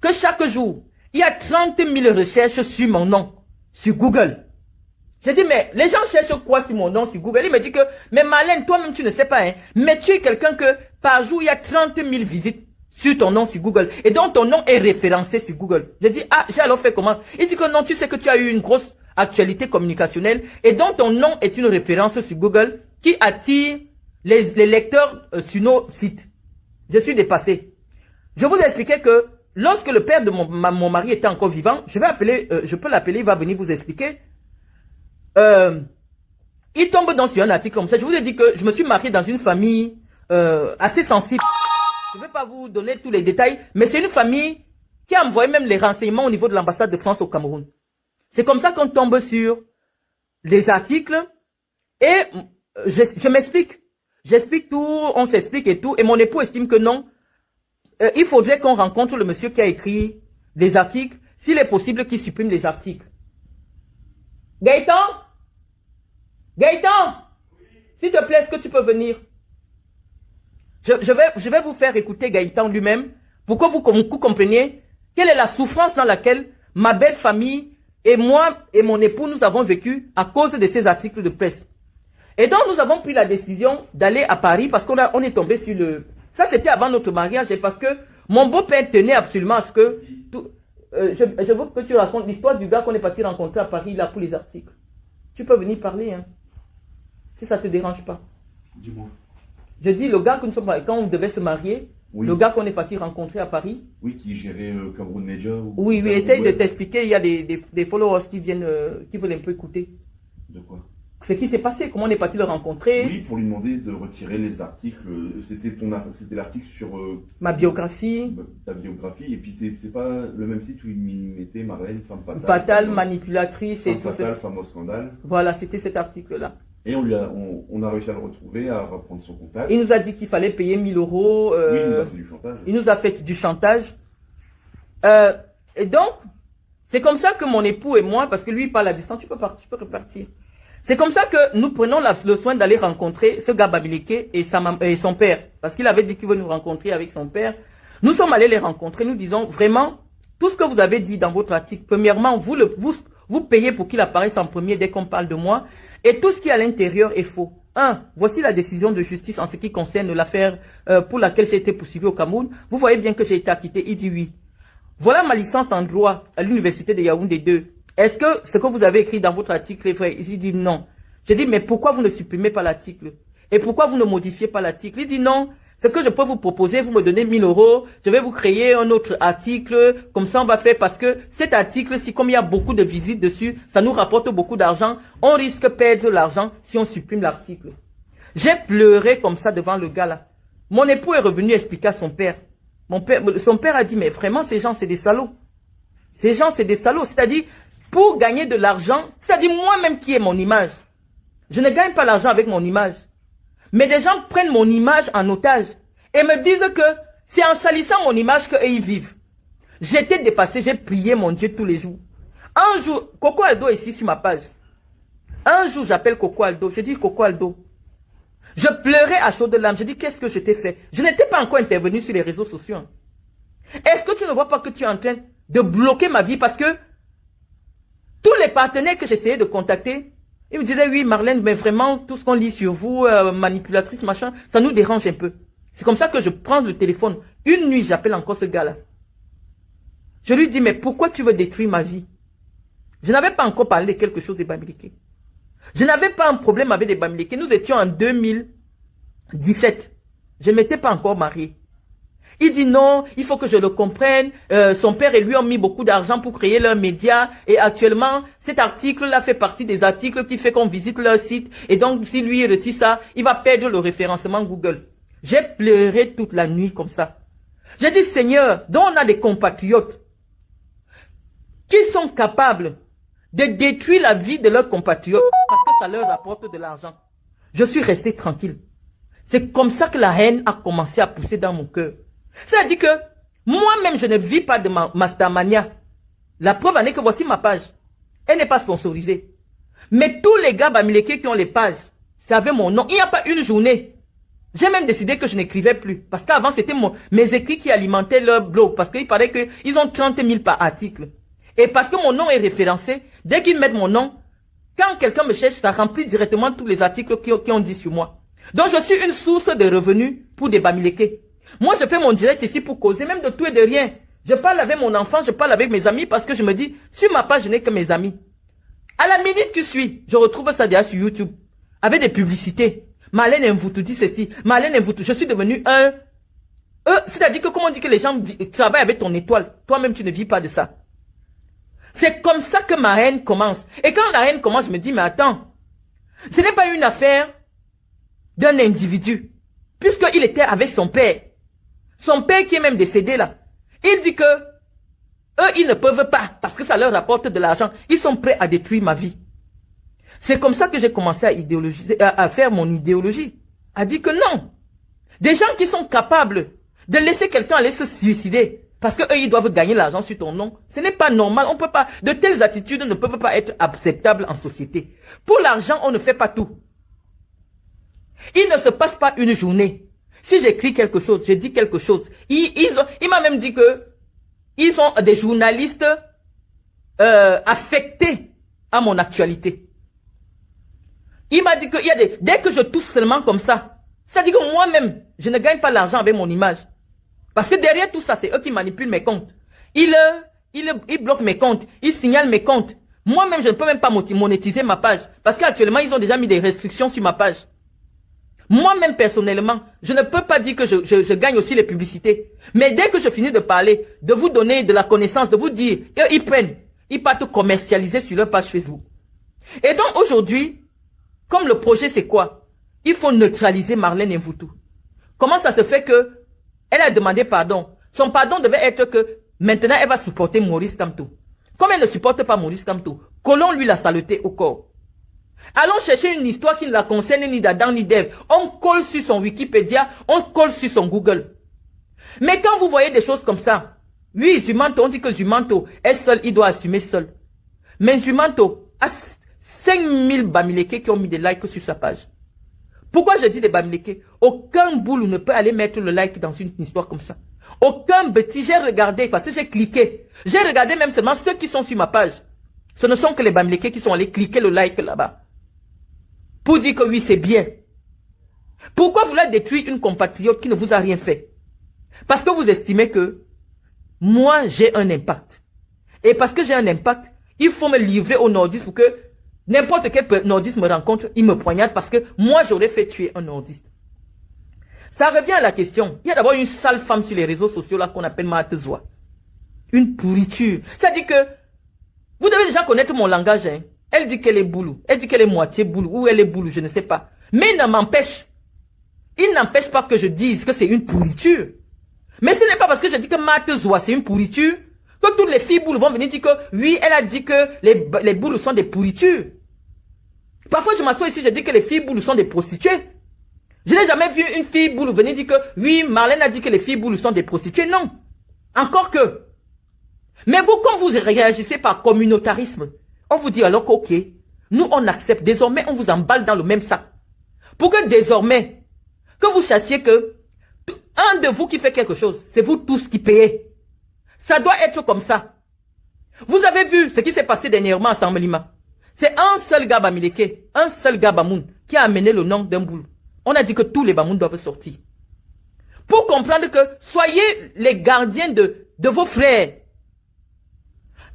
que chaque jour, il y a 30 000 recherches sur mon nom, sur Google. J'ai dit, mais les gens cherchent quoi sur mon nom sur Google? Il me dit que, mais Marlène, toi-même tu ne sais pas, hein, mais tu es quelqu'un que par jour, il y a 30 000 visites sur ton nom sur Google. Et donc ton nom est référencé sur Google. J'ai dit, ah, j'ai alors fait comment? Il dit que non, tu sais que tu as eu une grosse actualité communicationnelle et donc ton nom est une référence sur Google qui attire les lecteurs sur nos sites. Je suis dépassé. Je vous ai expliqué que lorsque le père de mon mari était encore vivant, je peux l'appeler, il va venir vous expliquer. Il tombe sur un article comme ça. Je vous ai dit que je me suis marié dans une famille assez sensible. Je ne vais pas vous donner tous les détails, mais c'est une famille qui a envoyé même les renseignements au niveau de l'ambassade de France au Cameroun. C'est comme ça qu'on tombe sur les articles et je m'explique. J'explique tout, on s'explique et tout. Et mon époux estime que non. Il faudrait qu'on rencontre le monsieur qui a écrit les articles. S'il est possible qu'il supprime les articles. Gaëtan? Gaëtan? S'il te plaît, est-ce que tu peux venir? Je vais vous faire écouter Gaëtan lui-même pour que vous compreniez quelle est la souffrance dans laquelle ma belle famille et moi et mon époux nous avons vécu à cause de ces articles de presse. Et donc nous avons pris la décision d'aller à Paris parce qu'on est tombé sur le... Ça c'était avant notre mariage et parce que mon beau-père tenait absolument à ce que... je veux que tu racontes l'histoire du gars qu'on est parti rencontrer à Paris là pour les articles. Tu peux venir parler, hein, si ça ne te dérange pas. Dis-moi. Je dis, le gars que nous sommes, quand on devait se marier, oui. Le gars qu'on est parti rencontrer à Paris. Oui, qui gérait Cameroun Media. Oui, essaye de t'expliquer, il y a des followers qui viennent, qui veulent un peu écouter. De quoi? Ce qui s'est passé, comment on est parti le rencontrer. Oui, pour lui demander de retirer les articles. C'était l'article sur... ma biographie. Ta biographie, et puis c'est pas le même site où il mettait Marlène, femme fatale. Fatale, manipulatrice et tout ça. Fatale, femme au scandale. Voilà, c'était cet article-là. Et on a réussi à le retrouver, à reprendre son contact. Il nous a dit qu'il fallait payer 1 000 euros. Oui, il nous a fait du chantage. Il nous a fait du chantage. Et donc, c'est comme ça que mon époux et moi, parce que lui il parle à distance, tu peux repartir. C'est comme ça que nous prenons le soin d'aller rencontrer ce gars Babiliké et son père. Parce qu'il avait dit qu'il veut nous rencontrer avec son père. Nous sommes allés les rencontrer, nous disons vraiment, tout ce que vous avez dit dans votre article, premièrement, vous payez pour qu'il apparaisse en premier dès qu'on parle de moi. Et tout ce qui est à l'intérieur est faux. Voici la décision de justice en ce qui concerne l'affaire pour laquelle j'ai été poursuivi au Cameroun. Vous voyez bien que j'ai été acquitté. Il dit oui. Voilà ma licence en droit à l'université de Yaoundé 2. Est-ce que ce que vous avez écrit dans votre article est vrai? Il dit non. J'ai dit, mais pourquoi vous ne supprimez pas l'article? Et pourquoi vous ne modifiez pas l'article? Il dit non. Ce que je peux vous proposer, vous me donnez 1 000 euros, je vais vous créer un autre article, comme ça on va faire parce que cet article, si comme il y a beaucoup de visites dessus, ça nous rapporte beaucoup d'argent, on risque de perdre l'argent si on supprime l'article. J'ai pleuré comme ça devant le gars là. Mon époux est revenu expliquer à son père. Son père a dit, mais vraiment ces gens c'est des salauds. Ces gens c'est des salauds, c'est-à-dire pour gagner de l'argent, c'est-à-dire moi-même qui ai mon image. Je ne gagne pas l'argent avec mon image. Mais des gens prennent mon image en otage et me disent que c'est en salissant mon image qu'eux ils vivent. J'étais dépassé, j'ai prié mon Dieu tous les jours. Un jour, Coco Aldo est ici sur ma page. Un jour, j'appelle Coco Aldo. Je dis, Coco Aldo. Je pleurais à chaudes larmes. Je dis, qu'est-ce que je t'ai fait? Je n'étais pas encore intervenu sur les réseaux sociaux. Est-ce que tu ne vois pas que tu es en train de bloquer ma vie? Parce que tous les partenaires que j'essayais de contacter, ils me disaient, oui, Marlène, mais vraiment, tout ce qu'on lit sur vous, manipulatrice, machin, ça nous dérange un peu. C'est comme ça que je prends le téléphone. Une nuit, j'appelle encore ce gars-là. Je lui dis, mais pourquoi tu veux détruire ma vie? Je n'avais pas encore parlé de quelque chose de Babiliké. Je n'avais pas un problème avec des Babiliké. Nous étions en 2017. Je ne m'étais pas encore marié. Il dit non, il faut que je le comprenne. Son père et lui ont mis beaucoup d'argent pour créer leurs médias. Et actuellement, cet article-là fait partie des articles qui fait qu'on visite leur site. Et donc, si lui retire ça, il va perdre le référencement Google. J'ai pleuré toute la nuit comme ça. J'ai dit, Seigneur, dont on a des compatriotes qui sont capables de détruire la vie de leurs compatriotes parce que ça leur rapporte de l'argent. Je suis resté tranquille. C'est comme ça que la haine a commencé à pousser dans mon cœur. C'est-à-dire que moi-même, je ne vis pas de Mastermania. La preuve en est que voici ma page. Elle n'est pas sponsorisée. Mais tous les gars Bamileke qui ont les pages, c'est avec mon nom. Il n'y a pas une journée. J'ai même décidé que je n'écrivais plus. Parce qu'avant, c'était mes écrits qui alimentaient leur blog. Parce qu'il paraît qu'ils ont 30 000 par article. Et parce que mon nom est référencé, dès qu'ils mettent mon nom, quand quelqu'un me cherche, ça remplit directement tous les articles qui ont dit sur moi. Donc, je suis une source de revenus pour des Bamileke. Moi, je fais mon direct ici pour causer, même de tout et de rien. Je parle avec mon enfant, je parle avec mes amis parce que je me dis, sur ma page, je n'ai que mes amis. À la minute qui suit, je retrouve ça déjà sur YouTube, avec des publicités. Marlène Mvoutou dit ceci, Marlène Mvoutou, je suis devenu un... c'est-à-dire que comme on dit que les gens travaillent avec ton étoile, toi-même tu ne vis pas de ça. C'est comme ça que ma haine commence. Et quand la haine commence, je me dis, mais attends, ce n'est pas une affaire d'un individu, puisqu'il était avec son père. Son père qui est même décédé là. Il dit que eux, ils ne peuvent pas, parce que ça leur rapporte de l'argent. Ils sont prêts à détruire ma vie. C'est comme ça que j'ai commencé à faire mon idéologie. À dire que non. Des gens qui sont capables de laisser quelqu'un aller se suicider, parce qu'eux, ils doivent gagner l'argent sur ton nom. Ce n'est pas normal. On peut pas, de telles attitudes ne peuvent pas être acceptables en société. Pour l'argent, on ne fait pas tout. Il ne se passe pas une journée. Si j'écris quelque chose, je dis quelque chose. Il m'a même dit que ils sont des journalistes affectés à mon actualité. Il m'a dit que dès que je touche seulement comme ça, c'est-à-dire que moi-même, je ne gagne pas l'argent avec mon image. Parce que derrière tout ça, c'est eux qui manipulent mes comptes. Ils bloquent mes comptes, ils signalent mes comptes. Moi-même, je ne peux même pas monétiser ma page. Parce qu'actuellement, ils ont déjà mis des restrictions sur ma page. Moi-même, personnellement, je ne peux pas dire que je gagne aussi les publicités. Mais dès que je finis de parler, de vous donner de la connaissance, de vous dire, ils partent commercialiser sur leur page Facebook. Et donc aujourd'hui, comme le projet c'est quoi? Il faut neutraliser Marlène Mvoutou. Comment ça se fait que elle a demandé pardon? Son pardon devait être que maintenant elle va supporter Maurice Kamto. Comme elle ne supporte pas Maurice Kamto, collons-lui la saleté au corps. Allons chercher une histoire qui ne la concerne ni d'Adam ni d'Ève. On colle sur son Wikipédia, on colle sur son Google. Mais quand vous voyez des choses comme ça, oui, Zumanto, on dit que Zumanto est seul, il doit assumer seul. Mais Zumanto a 5000 Bamileke qui ont mis des likes sur sa page. Pourquoi je dis des Bamileke? Aucun boulot ne peut aller mettre le like dans une histoire comme ça. Aucun petit, j'ai regardé, parce que j'ai cliqué. J'ai regardé même seulement ceux qui sont sur ma page. Ce ne sont que les Bamileke qui sont allés cliquer le like là-bas. Pour dire que oui, c'est bien. Pourquoi vouloir détruire une compatriote qui ne vous a rien fait? Parce que vous estimez que moi, j'ai un impact. Et parce que j'ai un impact, il faut me livrer aux nordistes pour que n'importe quel nordiste me rencontre, il me poignarde parce que moi, j'aurais fait tuer un nordiste. Ça revient à la question. Il y a d'abord une sale femme sur les réseaux sociaux là qu'on appelle Matezoa. Une pourriture. Ça dit que vous devez déjà connaître mon langage, hein. Elle dit qu'elle est boulou. Elle dit qu'elle est moitié boulou. Ou elle est boulou, je ne sais pas. Mais il n'empêche pas que je dise que c'est une pourriture. Mais ce n'est pas parce que je dis que Matezoa c'est une pourriture que toutes les filles boules vont venir dire que oui, elle a dit que les boules sont des pourritures. Parfois je m'assois ici, je dis que les filles boules sont des prostituées. Je n'ai jamais vu une fille boule venir dire que oui, Marlène a dit que les filles boules sont des prostituées. Non. Encore que. Mais vous, quand vous réagissez par communautarisme, on vous dit alors qu'ok, nous on accepte. Désormais, on vous emballe dans le même sac. Pour que désormais, que vous sachiez que un de vous qui fait quelque chose, c'est vous tous qui payez. Ça doit être comme ça. Vous avez vu ce qui s'est passé dernièrement à Sambalima. C'est un seul gars Bamileke, un seul gars Bamoun qui a amené le nom d'un boule. On a dit que tous les Bamoun doivent sortir. Pour comprendre que soyez les gardiens de vos frères.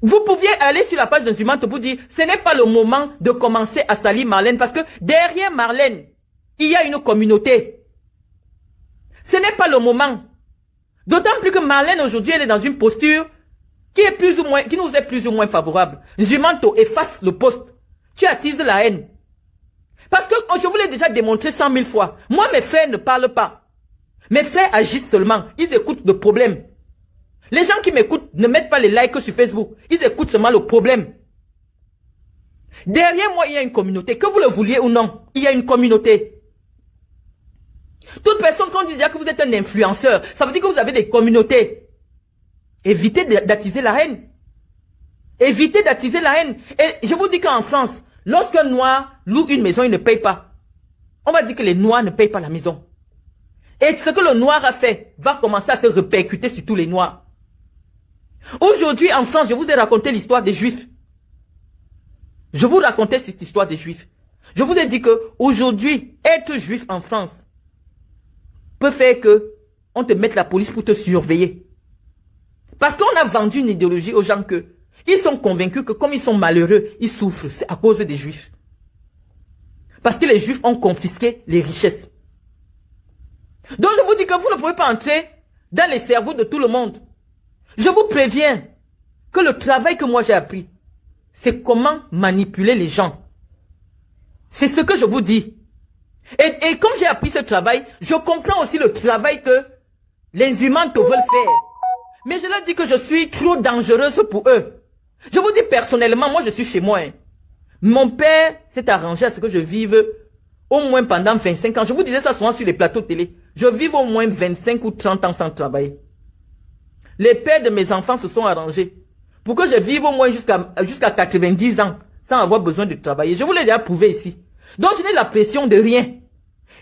Vous pouviez aller sur la page de Zumanto pour dire, ce n'est pas le moment de commencer à salir Marlène parce que derrière Marlène, il y a une communauté. Ce n'est pas le moment. D'autant plus que Marlène aujourd'hui, elle est dans une posture qui nous est plus ou moins favorable. Zumanto, efface le poste. Tu attises la haine. Parce que je vous l'ai déjà démontré 100 000 fois. Moi, mes frères ne parlent pas. Mes frères agissent seulement. Ils écoutent le problème. Les gens qui m'écoutent ne mettent pas les likes sur Facebook. Ils écoutent seulement le problème. Derrière moi, il y a une communauté. Que vous le vouliez ou non, il y a une communauté. Toute personne, quand on dit que vous êtes un influenceur, ça veut dire que vous avez des communautés. Évitez d'attiser la haine. Évitez d'attiser la haine. Et je vous dis qu'en France, lorsqu'un noir loue une maison, il ne paye pas. on va dire que les Noirs ne payent pas la maison. Et ce que le Noir a fait va commencer à se répercuter sur tous les Noirs. Aujourd'hui, en France, je vous ai raconté l'histoire des Juifs. Je vous racontais cette histoire des Juifs. Je vous ai dit que aujourd'hui, être Juif en France peut faire que on te mette la police pour te surveiller. Parce qu'on a vendu une idéologie aux gens que ils sont convaincus que comme ils sont malheureux, ils souffrent. C'est à cause des Juifs. Parce que les Juifs ont confisqué les richesses. Donc je vous dis que vous ne pouvez pas entrer dans les cerveaux de tout le monde. Je vous préviens que le travail que moi j'ai appris, c'est comment manipuler les gens. C'est ce que je vous dis. Et comme j'ai appris ce travail, je comprends aussi le travail que les humains te veulent faire. Mais je leur dis que je suis trop dangereuse pour eux. Je vous dis personnellement, moi je suis chez moi. Mon père s'est arrangé à ce que je vive au moins pendant 25 ans. Je vous disais ça souvent sur les plateaux de télé. Je vive au moins 25 ou 30 ans sans travailler. Les pères de mes enfants se sont arrangés pour que je vive au moins jusqu'à 90 ans sans avoir besoin de travailler. Je vous l'ai déjà prouvé ici. Donc je n'ai la pression de rien.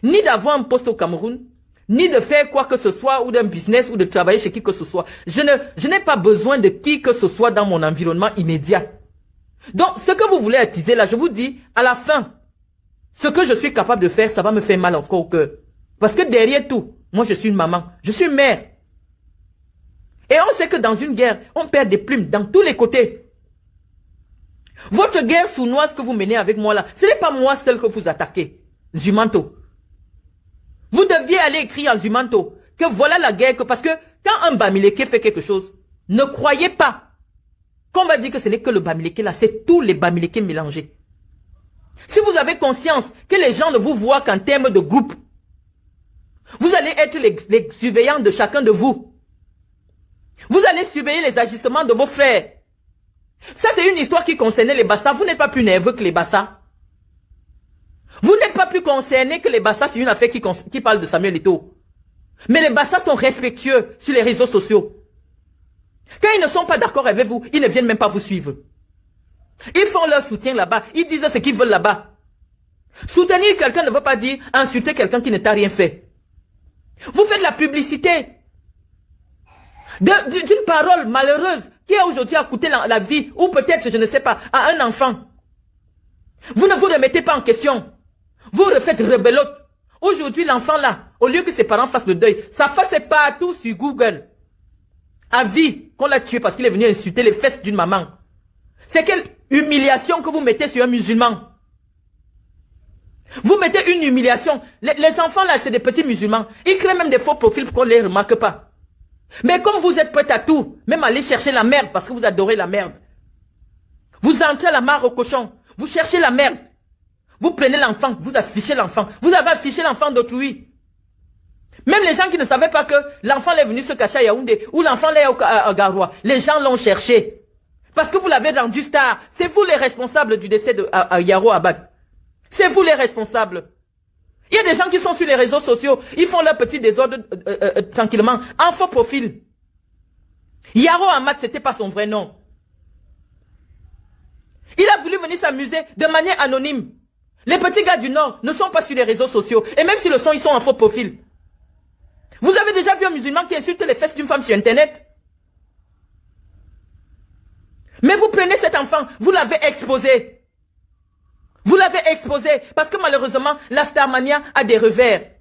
Ni d'avoir un poste au Cameroun, ni de faire quoi que ce soit, ou d'un business, ou de travailler chez qui que ce soit. Je n'ai pas besoin de qui que ce soit dans mon environnement immédiat. Donc, ce que vous voulez attiser là, je vous dis, à la fin, ce que je suis capable de faire, ça va me faire mal encore au cœur. Parce que derrière tout, moi je suis une maman, je suis une mère. Et on sait que dans une guerre, on perd des plumes dans tous les côtés. Votre guerre sournoise que vous menez avec moi là, ce n'est pas moi seul que vous attaquez. Zumanto. Vous deviez aller écrire en Zumanto que voilà la guerre, parce que quand un Bamileke fait quelque chose, ne croyez pas qu'on va dire que ce n'est que le Bamileke là, c'est tous les Bamileke mélangés. Si vous avez conscience que les gens ne vous voient qu'en termes de groupe, vous allez être les surveillants de chacun de vous. Vous allez surveiller les agissements de vos frères. Ça, c'est une histoire qui concernait les Bassa. Vous n'êtes pas plus nerveux que les Bassa. Vous n'êtes pas plus concerné que les Bassa sur une affaire qui parle de Samuel Eto'o. Mais les Bassa sont respectueux sur les réseaux sociaux. Quand ils ne sont pas d'accord avec vous, ils ne viennent même pas vous suivre. Ils font leur soutien là-bas. Ils disent ce qu'ils veulent là-bas. Soutenir quelqu'un ne veut pas dire insulter quelqu'un qui ne t'a rien fait. Vous faites la publicité d'une parole malheureuse qui a aujourd'hui coûté la vie, ou peut-être, je ne sais pas, à un enfant. Vous ne vous remettez pas en question. Vous refaites rebelote. Aujourd'hui, l'enfant là, au lieu que ses parents fassent le deuil, sa face est partout sur Google. À vie qu'on l'a tué parce qu'il est venu insulter les fesses d'une maman. C'est quelle humiliation que vous mettez sur un musulman. Vous mettez une humiliation. Les enfants là, c'est des petits musulmans. Ils créent même des faux profils pour qu'on ne les remarque pas. Mais comme vous êtes prêts à tout, même aller chercher la merde parce que vous adorez la merde. Vous entrez à la mare au cochon. Vous cherchez la merde. Vous prenez l'enfant, vous affichez l'enfant. Vous avez affiché l'enfant d'autrui. Même les gens qui ne savaient pas que l'enfant est venu se cacher à Yaoundé ou l'enfant est à Garoua, les gens l'ont cherché. Parce que vous l'avez rendu star. C'est vous les responsables du décès de Yaro Abad. C'est vous les responsables. Il y a des gens qui sont sur les réseaux sociaux. Ils font leur petit désordre tranquillement, en faux profil. Yaro Ahmad, c'était pas son vrai nom. Il a voulu venir s'amuser de manière anonyme. Les petits gars du Nord ne sont pas sur les réseaux sociaux. Et même s'ils le sont, ils sont en faux profil. Vous avez déjà vu un musulman qui insulte les fesses d'une femme sur Internet? Mais vous prenez cet enfant, vous l'avez exposé. Vous l'avez exposé parce que malheureusement, la Starmania a des revers.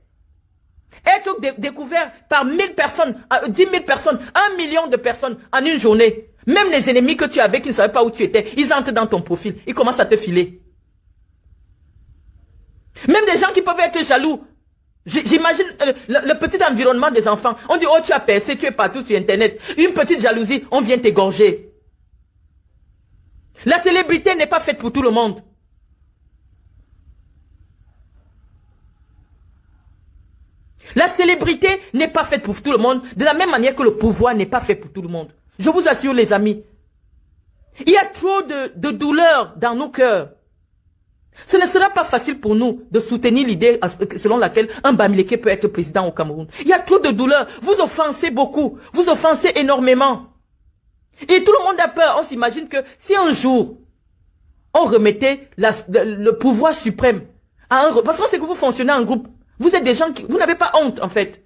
Être découvert par 1000 personnes, 10 000 personnes, 1 million de personnes en une journée. Même les ennemis que tu avais qui ne savaient pas où tu étais, ils entrent dans ton profil, ils commencent à te filer. Même des gens qui peuvent être jaloux. J'imagine le petit environnement des enfants. On dit, oh tu as percé, tu es partout sur Internet. Une petite jalousie, on vient t'égorger. La célébrité n'est pas faite pour tout le monde. La célébrité n'est pas faite pour tout le monde, de la même manière que le pouvoir n'est pas fait pour tout le monde. Je vous assure les amis, il y a trop de douleur dans nos cœurs. Ce ne sera pas facile pour nous de soutenir l'idée selon laquelle un Bamileke peut être président au Cameroun. Il y a trop de douleur, vous offensez beaucoup, vous offensez énormément. Et tout le monde a peur, on s'imagine que si un jour on remettait le pouvoir suprême Parce que c'est que vous fonctionnez en groupe. Vous êtes des gens qui... Vous n'avez pas honte, en fait.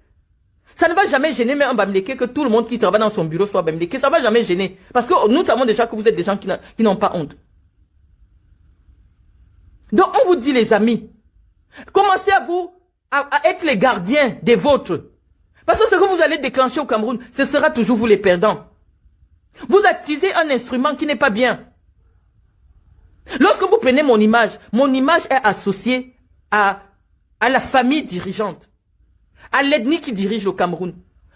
Ça ne va jamais gêner même un Bamileke que tout le monde qui travaille dans son bureau soit Bamileke. Ça ne va jamais gêner. Parce que nous savons déjà que vous êtes des gens qui n'ont pas honte. Donc, on vous dit, les amis, commencez à être les gardiens des vôtres. Parce que ce que vous allez déclencher au Cameroun, ce sera toujours vous les perdants. Vous utilisez un instrument qui n'est pas bien. Lorsque vous prenez mon image est associée à la famille dirigeante, à l'ethnie qui dirige le Cameroun.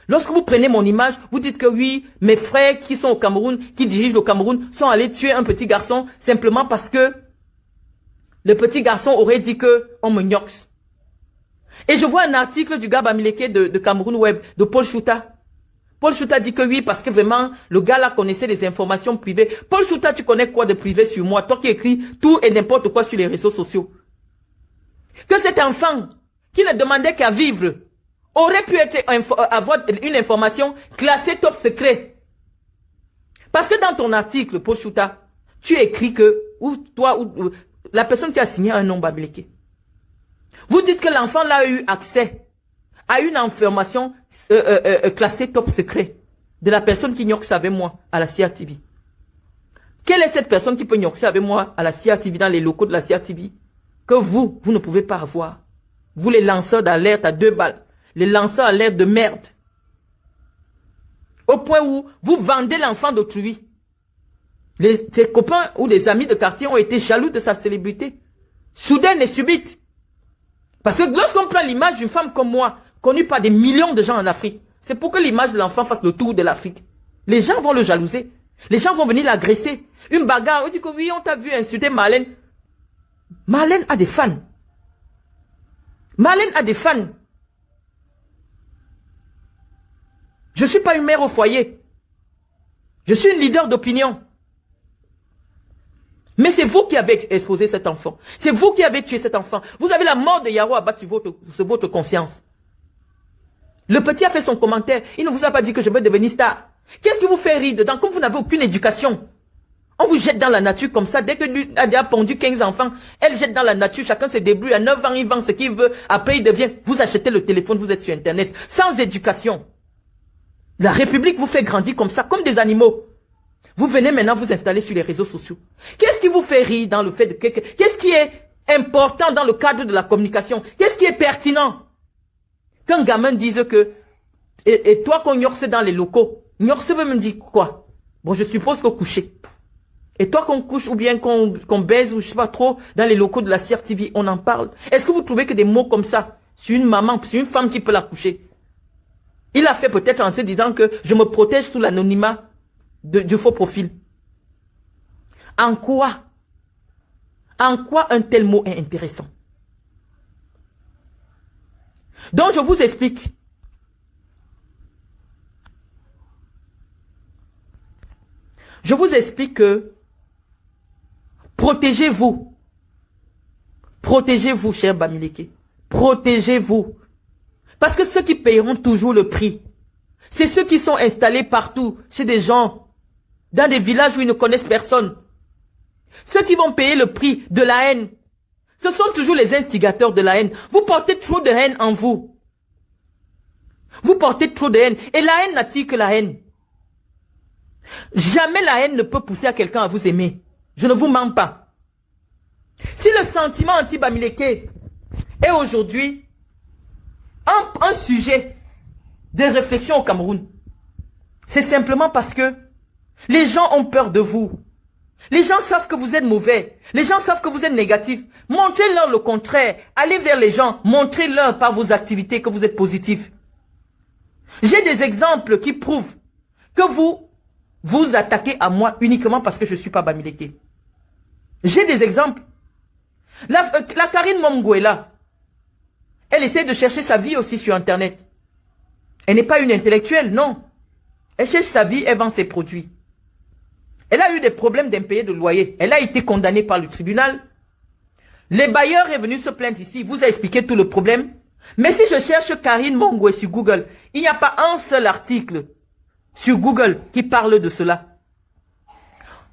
Lorsque vous prenez mon image, vous dites que oui, mes frères qui sont au Cameroun, qui dirigent le Cameroun, sont allés tuer un petit garçon simplement parce que le petit garçon aurait dit que on me gnoxe. Et je vois un article du gars Bamileke de Cameroun Web, de Paul Chouta. Paul Chouta dit que oui, parce que vraiment, le gars là connaissait des informations privées. Paul Chouta, tu connais quoi de privé sur moi? Toi qui écris tout et n'importe quoi sur les réseaux sociaux. Que cet enfant, qui ne demandait qu'à vivre, aurait pu avoir une information classée top secret. Parce que dans ton article, Paul Chouta, tu écris que, la personne qui a signé un nom Bamileke. Vous dites que l'enfant là a eu accès à une information classée top secret de la personne qui gnoxe avec moi à la CRTV. Quelle est cette personne qui peut gnoxer avec moi à la CRTV, dans les locaux de la CRTV, que vous ne pouvez pas avoir? Vous les lanceurs d'alerte à 2 balles, les lanceurs d'alerte de merde. Au point où vous vendez l'enfant d'autrui. Ses copains ou des amis de quartier ont été jaloux de sa célébrité. Soudaine et subite. Parce que lorsqu'on prend l'image d'une femme comme moi, connue par des millions de gens en Afrique, c'est pour que l'image de l'enfant fasse le tour de l'Afrique. Les gens vont le jalouser. Les gens vont venir l'agresser. Une bagarre, on dit que oui, on t'a vu insulter Marlène. Marlène a des fans. Marlène a des fans. Je ne suis pas une mère au foyer. Je suis une leader d'opinion. Mais c'est vous qui avez exposé cet enfant. C'est vous qui avez tué cet enfant. Vous avez la mort de Yaro à battre sur votre conscience. Le petit a fait son commentaire. Il ne vous a pas dit que je veux devenir star. Qu'est-ce qui vous fait rire dedans? Comme vous n'avez aucune éducation. On vous jette dans la nature comme ça. Dès que lui a pondu 15 enfants, elle jette dans la nature. Chacun se débrouille. À 9 ans, il vend ce qu'il veut. Après, il devient... Vous achetez le téléphone, vous êtes sur Internet. Sans éducation. La République vous fait grandir comme ça, comme des animaux. Vous venez maintenant vous installer sur les réseaux sociaux. Qu'est-ce qui vous fait rire dans le fait de... Qu'est-ce qui est important dans le cadre de la communication? Qu'est-ce qui est pertinent? Qu'un gamin dise que... Et toi qu'on gnoxe dans les locaux. Gnoxe veut me dire quoi? Bon, je suppose qu'on coucher. Et toi qu'on couche ou bien qu'on baise ou je sais pas trop dans les locaux de la CRTV, on en parle. Est-ce que vous trouvez que des mots comme ça, sur une maman, sur une femme qui peut la coucher, il a fait peut-être en se disant que je me protège sous l'anonymat du faux profil. En quoi un tel mot est intéressant? Donc je vous explique. Je vous explique que protégez-vous. Protégez-vous, cher Bamileke. Protégez-vous. Parce que ceux qui payeront toujours le prix, c'est ceux qui sont installés partout, chez des gens, dans des villages où ils ne connaissent personne. Ceux qui vont payer le prix de la haine, ce sont toujours les instigateurs de la haine. Vous portez trop de haine en vous. Vous portez trop de haine. Et la haine n'attire que la haine. Jamais la haine ne peut pousser à quelqu'un à vous aimer. Je ne vous mens pas. Si le sentiment anti-Bamileke est aujourd'hui un sujet de réflexion au Cameroun, c'est simplement parce que les gens ont peur de vous. Les gens savent que vous êtes mauvais. Les gens savent que vous êtes négatif. Montrez-leur le contraire. Allez vers les gens. Montrez-leur par vos activités que vous êtes positif. J'ai des exemples qui prouvent que vous attaquez à moi uniquement parce que je ne suis pas Bamileke. J'ai des exemples. La Karine Momgouela, elle essaie de chercher sa vie aussi sur Internet. Elle n'est pas une intellectuelle, non. Elle cherche sa vie, elle vend ses produits. Elle a eu des problèmes d'impayé de loyer. Elle a été condamnée par le tribunal. Les bailleurs est venu se plaindre ici. Vous a expliqué tout le problème. Mais si je cherche Karine Momgoué sur Google, il n'y a pas un seul article sur Google qui parle de cela.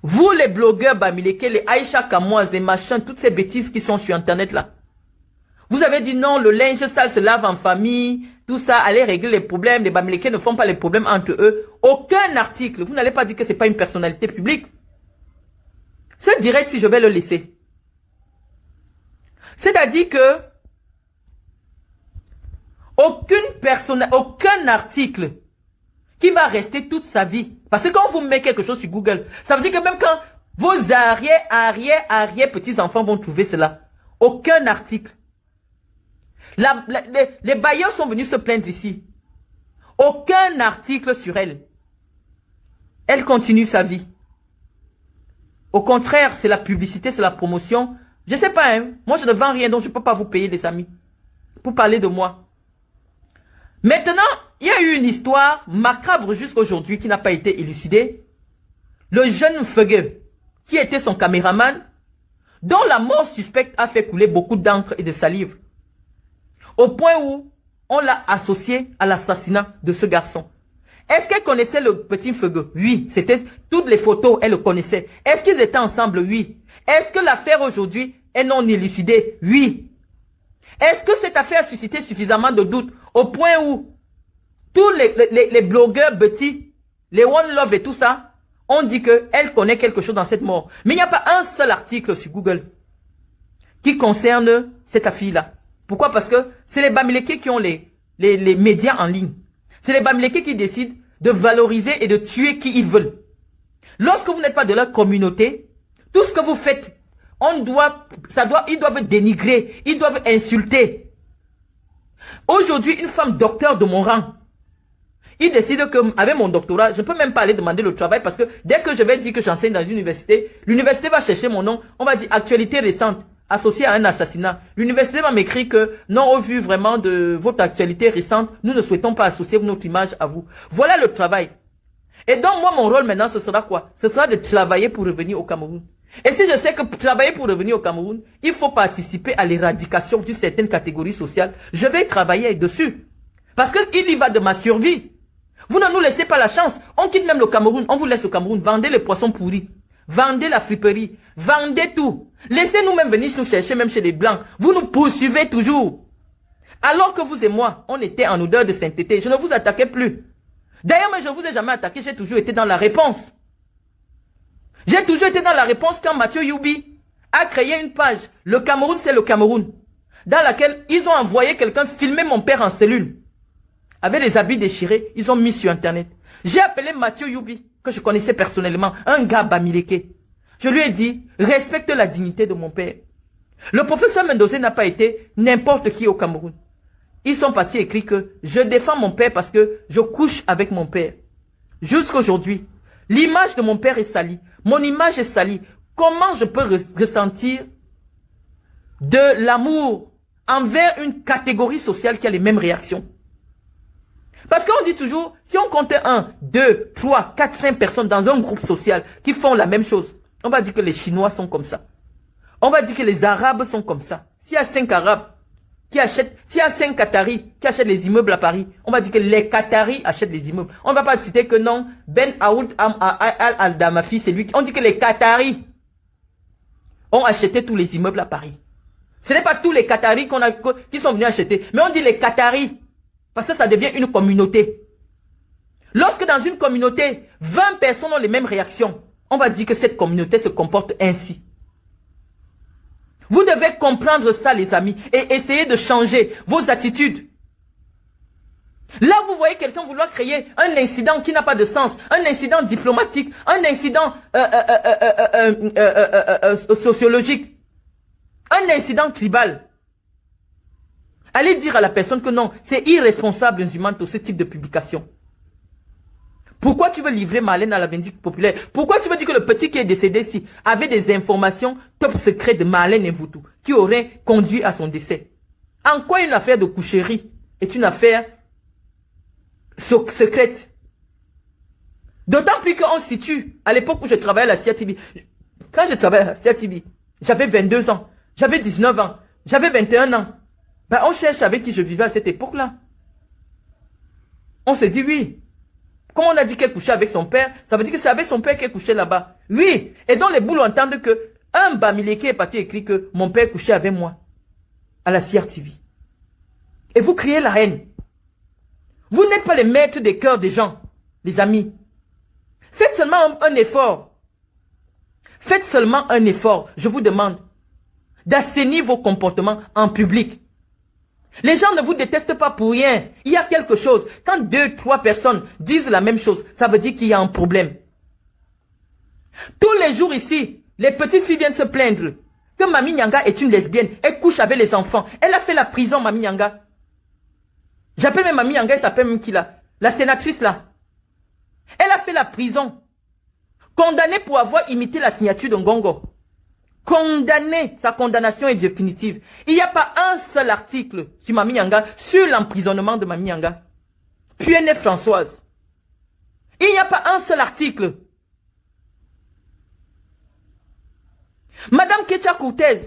Vous les blogueurs Bamileke, les Aïcha Kamoise, les machins, toutes ces bêtises qui sont sur Internet là. Vous avez dit non, le linge sale se lave en famille, tout ça, allez régler les problèmes, les Bamileke ne font pas les problèmes entre eux. Aucun article, vous n'allez pas dire que c'est pas une personnalité publique. Ce direct, si je vais le laisser. C'est-à-dire que aucun article qui va rester toute sa vie. Parce que quand vous mettez quelque chose sur Google, ça veut dire que même quand vos arrière petits-enfants vont trouver cela, aucun article. Les bailleurs sont venus se plaindre ici. Aucun article sur elle. Elle continue sa vie. Au contraire, c'est la publicité, c'est la promotion. Je sais pas, hein. Moi, je ne vends rien, donc je ne peux pas vous payer, les amis. Pour parler de moi. Maintenant, il y a eu une histoire macabre jusqu'à aujourd'hui qui n'a pas été élucidée. Le jeune Feugue, qui était son caméraman, dont la mort suspecte a fait couler beaucoup d'encre et de salive. Au point où on l'a associé à l'assassinat de ce garçon. Est-ce qu'elle connaissait le petit Feugue? Oui, c'était toutes les photos, elle le connaissait. Est-ce qu'ils étaient ensemble? Oui. Est-ce que l'affaire aujourd'hui est non élucidée? Oui. Est-ce que cette affaire a suscité suffisamment de doutes au point où tous les blogueurs petits, les One Love et tout ça, ont dit qu'elle connaît quelque chose dans cette mort. Mais il n'y a pas un seul article sur Google qui concerne cette fille-là. Pourquoi? Parce que c'est les Bamileke qui ont les médias en ligne. C'est les Bamileke qui décident de valoriser et de tuer qui ils veulent. Lorsque vous n'êtes pas de leur communauté, tout ce que vous faites, ils doivent dénigrer, ils doivent insulter. Aujourd'hui, une femme docteur de mon rang, il décide que, avec mon doctorat, je ne peux même pas aller demander le travail parce que dès que je vais dire que j'enseigne dans une université, l'université va chercher mon nom, on va dire actualité récente, associée à un assassinat. L'université va m'écrire que, non, au vu vraiment de votre actualité récente, nous ne souhaitons pas associer notre image à vous. Voilà le travail. Et donc, moi, mon rôle maintenant, ce sera quoi? Ce sera de travailler pour revenir au Cameroun. Et si je sais que pour travailler pour revenir au Cameroun, il faut participer à l'éradication d'une certaine catégorie sociale, je vais travailler dessus. Parce qu'il y va de ma survie. Vous ne nous laissez pas la chance. On quitte même le Cameroun, on vous laisse au Cameroun. Vendez les poissons pourris. Vendez la friperie. Vendez tout. Laissez-nous même venir nous chercher, même chez les Blancs. Vous nous poursuivez toujours. Alors que vous et moi, on était en odeur de sainteté. Je ne vous attaquais plus. D'ailleurs, mais je ne vous ai jamais attaqué. J'ai toujours été dans la réponse. J'ai toujours été dans la réponse quand Mathieu Youbi a créé une page. Le Cameroun, c'est le Cameroun. Dans laquelle ils ont envoyé quelqu'un filmer mon père en cellule. Avec les habits déchirés, ils ont mis sur Internet. J'ai appelé Mathieu Youbi, que je connaissais personnellement, un gars Bamileke. Je lui ai dit, respecte la dignité de mon père. Le professeur Mendoza n'a pas été n'importe qui au Cameroun. Ils sont partis écrire que je défends mon père parce que je couche avec mon père. Jusqu'aujourd'hui, l'image de mon père est salie. Mon image est salie. Comment je peux ressentir de l'amour envers une catégorie sociale qui a les mêmes réactions? Parce qu'on dit toujours, si on comptait 1, 2, 3, 4, 5 personnes dans un groupe social qui font la même chose, on va dire que les Chinois sont comme ça. On va dire que les Arabes sont comme ça. S'il y a 5 Arabes qui achètent, s'il y a 5 Qataris qui achètent les immeubles à Paris, on va dire que les Qataris achètent les immeubles. On ne va pas citer que non, Ben Aoud Al-Damafi, c'est lui qui... On dit que les Qataris ont acheté tous les immeubles à Paris. Ce n'est pas tous les Qataris qui sont venus acheter, mais on dit les Qataris. Parce que ça devient une communauté. Lorsque dans une communauté, 20 personnes ont les mêmes réactions, on va dire que cette communauté se comporte ainsi. Vous devez comprendre ça, les amis, et essayer de changer vos attitudes. Là, vous voyez quelqu'un vouloir créer un incident qui n'a pas de sens, un incident diplomatique, un incident sociologique, un incident tribal. Allez dire à la personne que non, c'est irresponsable, Nzumanto, ce type de publication. Pourquoi tu veux livrer Marlène à la vindicte populaire? Pourquoi tu veux dire que le petit qui est décédé ici avait des informations top secrètes de Marlène Mvoutou qui auraient conduit à son décès? En quoi une affaire de coucherie est une affaire secrète? D'autant plus qu'on se situe à l'époque où je travaillais à la CIATV. Quand je travaillais à la CIATV, j'avais 22 ans, j'avais 19 ans, j'avais 21 ans. Ben, on cherche avec qui je vivais à cette époque-là. On se dit oui. Comme on a dit qu'elle couchait avec son père, ça veut dire que c'est avec son père qu'elle couchait là-bas. Oui. Et donc les boules entendent que un Bamileke est parti écrire que mon père couchait avec moi. à la CRTV. Et vous créez la haine. Vous n'êtes pas les maîtres des cœurs des gens, les amis. Faites seulement un effort. Faites seulement un effort, je vous demande, d'assainir vos comportements en public. Les gens ne vous détestent pas pour rien. Il y a quelque chose. Quand 2, 3 personnes disent la même chose, ça veut dire qu'il y a un problème. Tous les jours ici, les petites filles viennent se plaindre que Mami Nyanga est une lesbienne. Elle couche avec les enfants. Elle a fait la prison, Mami Nyanga. J'appelle même Mami Nyanga, elle s'appelle même qui là? La sénatrice là. Elle a fait la prison. Condamnée pour avoir imité la signature de Ngongo. Condamnée. Sa condamnation est définitive. Il n'y a pas un seul article sur Mami Nyanga, sur l'emprisonnement de Mami Nyanga. Puis elle est Françoise. Il n'y a pas un seul article. Madame Ketia Cortez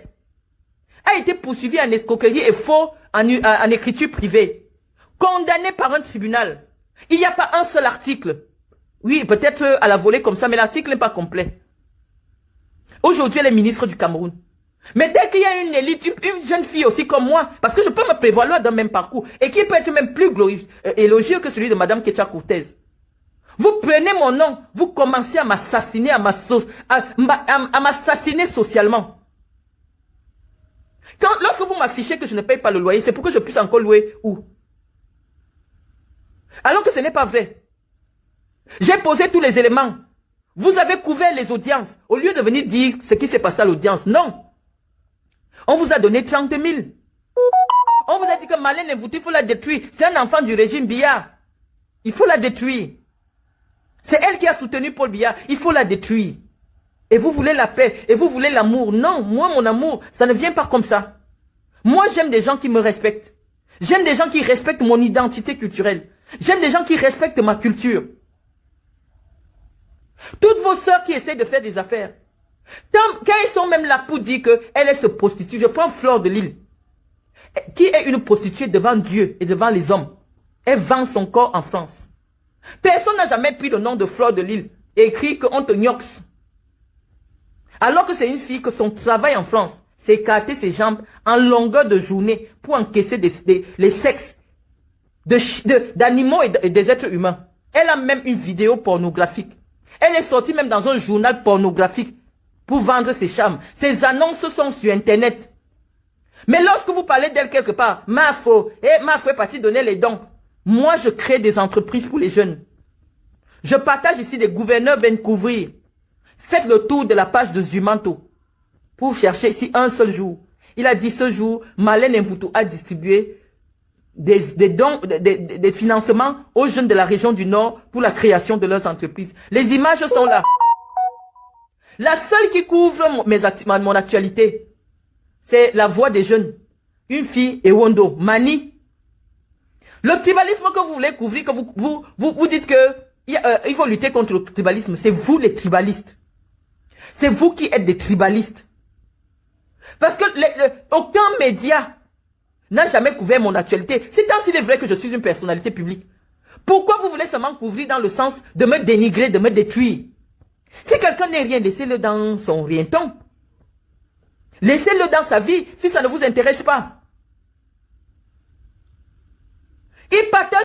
a été poursuivie en escroquerie et faux en écriture privée. Condamnée par un tribunal. Il n'y a pas un seul article. Oui, peut-être à la volée comme ça, mais l'article n'est pas complet. Aujourd'hui, elle est ministre du Cameroun. Mais dès qu'il y a une élite, une jeune fille aussi comme moi, parce que je peux me prévaloir dans le même parcours, et qui peut être même plus élogieux que celui de Madame Ketia Cortez. Vous prenez mon nom, vous commencez à m'assassiner, à m'assassiner socialement. Lorsque vous m'affichez que je ne paye pas le loyer, c'est pour que je puisse encore louer où? Alors que ce n'est pas vrai. J'ai posé tous les éléments. Vous avez couvert les audiences. Au lieu de venir dire ce qui s'est passé à l'audience, non. On vous a donné 30 000. On vous a dit que Marlène Mvutu, il faut la détruire. C'est un enfant du régime Biya. Il faut la détruire. C'est elle qui a soutenu Paul Biya. Il faut la détruire. Et vous voulez la paix. Et vous voulez l'amour. Non, moi, mon amour, ça ne vient pas comme ça. Moi, j'aime des gens qui me respectent. J'aime des gens qui respectent mon identité culturelle. J'aime des gens qui respectent ma culture. Toutes vos sœurs qui essaient de faire des affaires. Quand ils sont même là pour dire qu'elle se prostitue, je prends Fleur de Lille, qui est une prostituée devant Dieu et devant les hommes. Elle vend son corps en France. Personne n'a jamais pris le nom de Fleur de Lille et écrit qu'on te gnoxe. Alors que c'est une fille que son travail en France, c'est écarter ses jambes en longueur de journée pour encaisser les sexes d'animaux et des êtres humains. Elle a même une vidéo pornographique. Elle est sortie même dans un journal pornographique pour vendre ses charmes. Ses annonces sont sur Internet. Mais lorsque vous parlez d'elle quelque part, Mafo est parti donner les dons. Moi, je crée des entreprises pour les jeunes. Je partage ici, des gouverneurs viennent couvrir. Faites le tour de la page de Zumanto pour chercher ici un seul jour. Il a dit ce jour, Marlène Mvutu a distribué des dons, des financements aux jeunes de la région du Nord pour la création de leurs entreprises. Les images sont là. La seule qui couvre mon actualité, c'est la voix des jeunes. Une fille, Ewondo, Mani. Le tribalisme que vous voulez couvrir, que vous dites que il faut lutter contre le tribalisme, c'est vous les tribalistes. C'est vous qui êtes des tribalistes. Parce que aucun média n'a jamais couvert mon actualité. C'est tant il est vrai que je suis une personnalité publique. Pourquoi vous voulez seulement couvrir dans le sens de me dénigrer, de me détruire? Si quelqu'un n'est rien, laissez-le dans son rien-temps. Laissez-le dans sa vie si ça ne vous intéresse pas. Il partage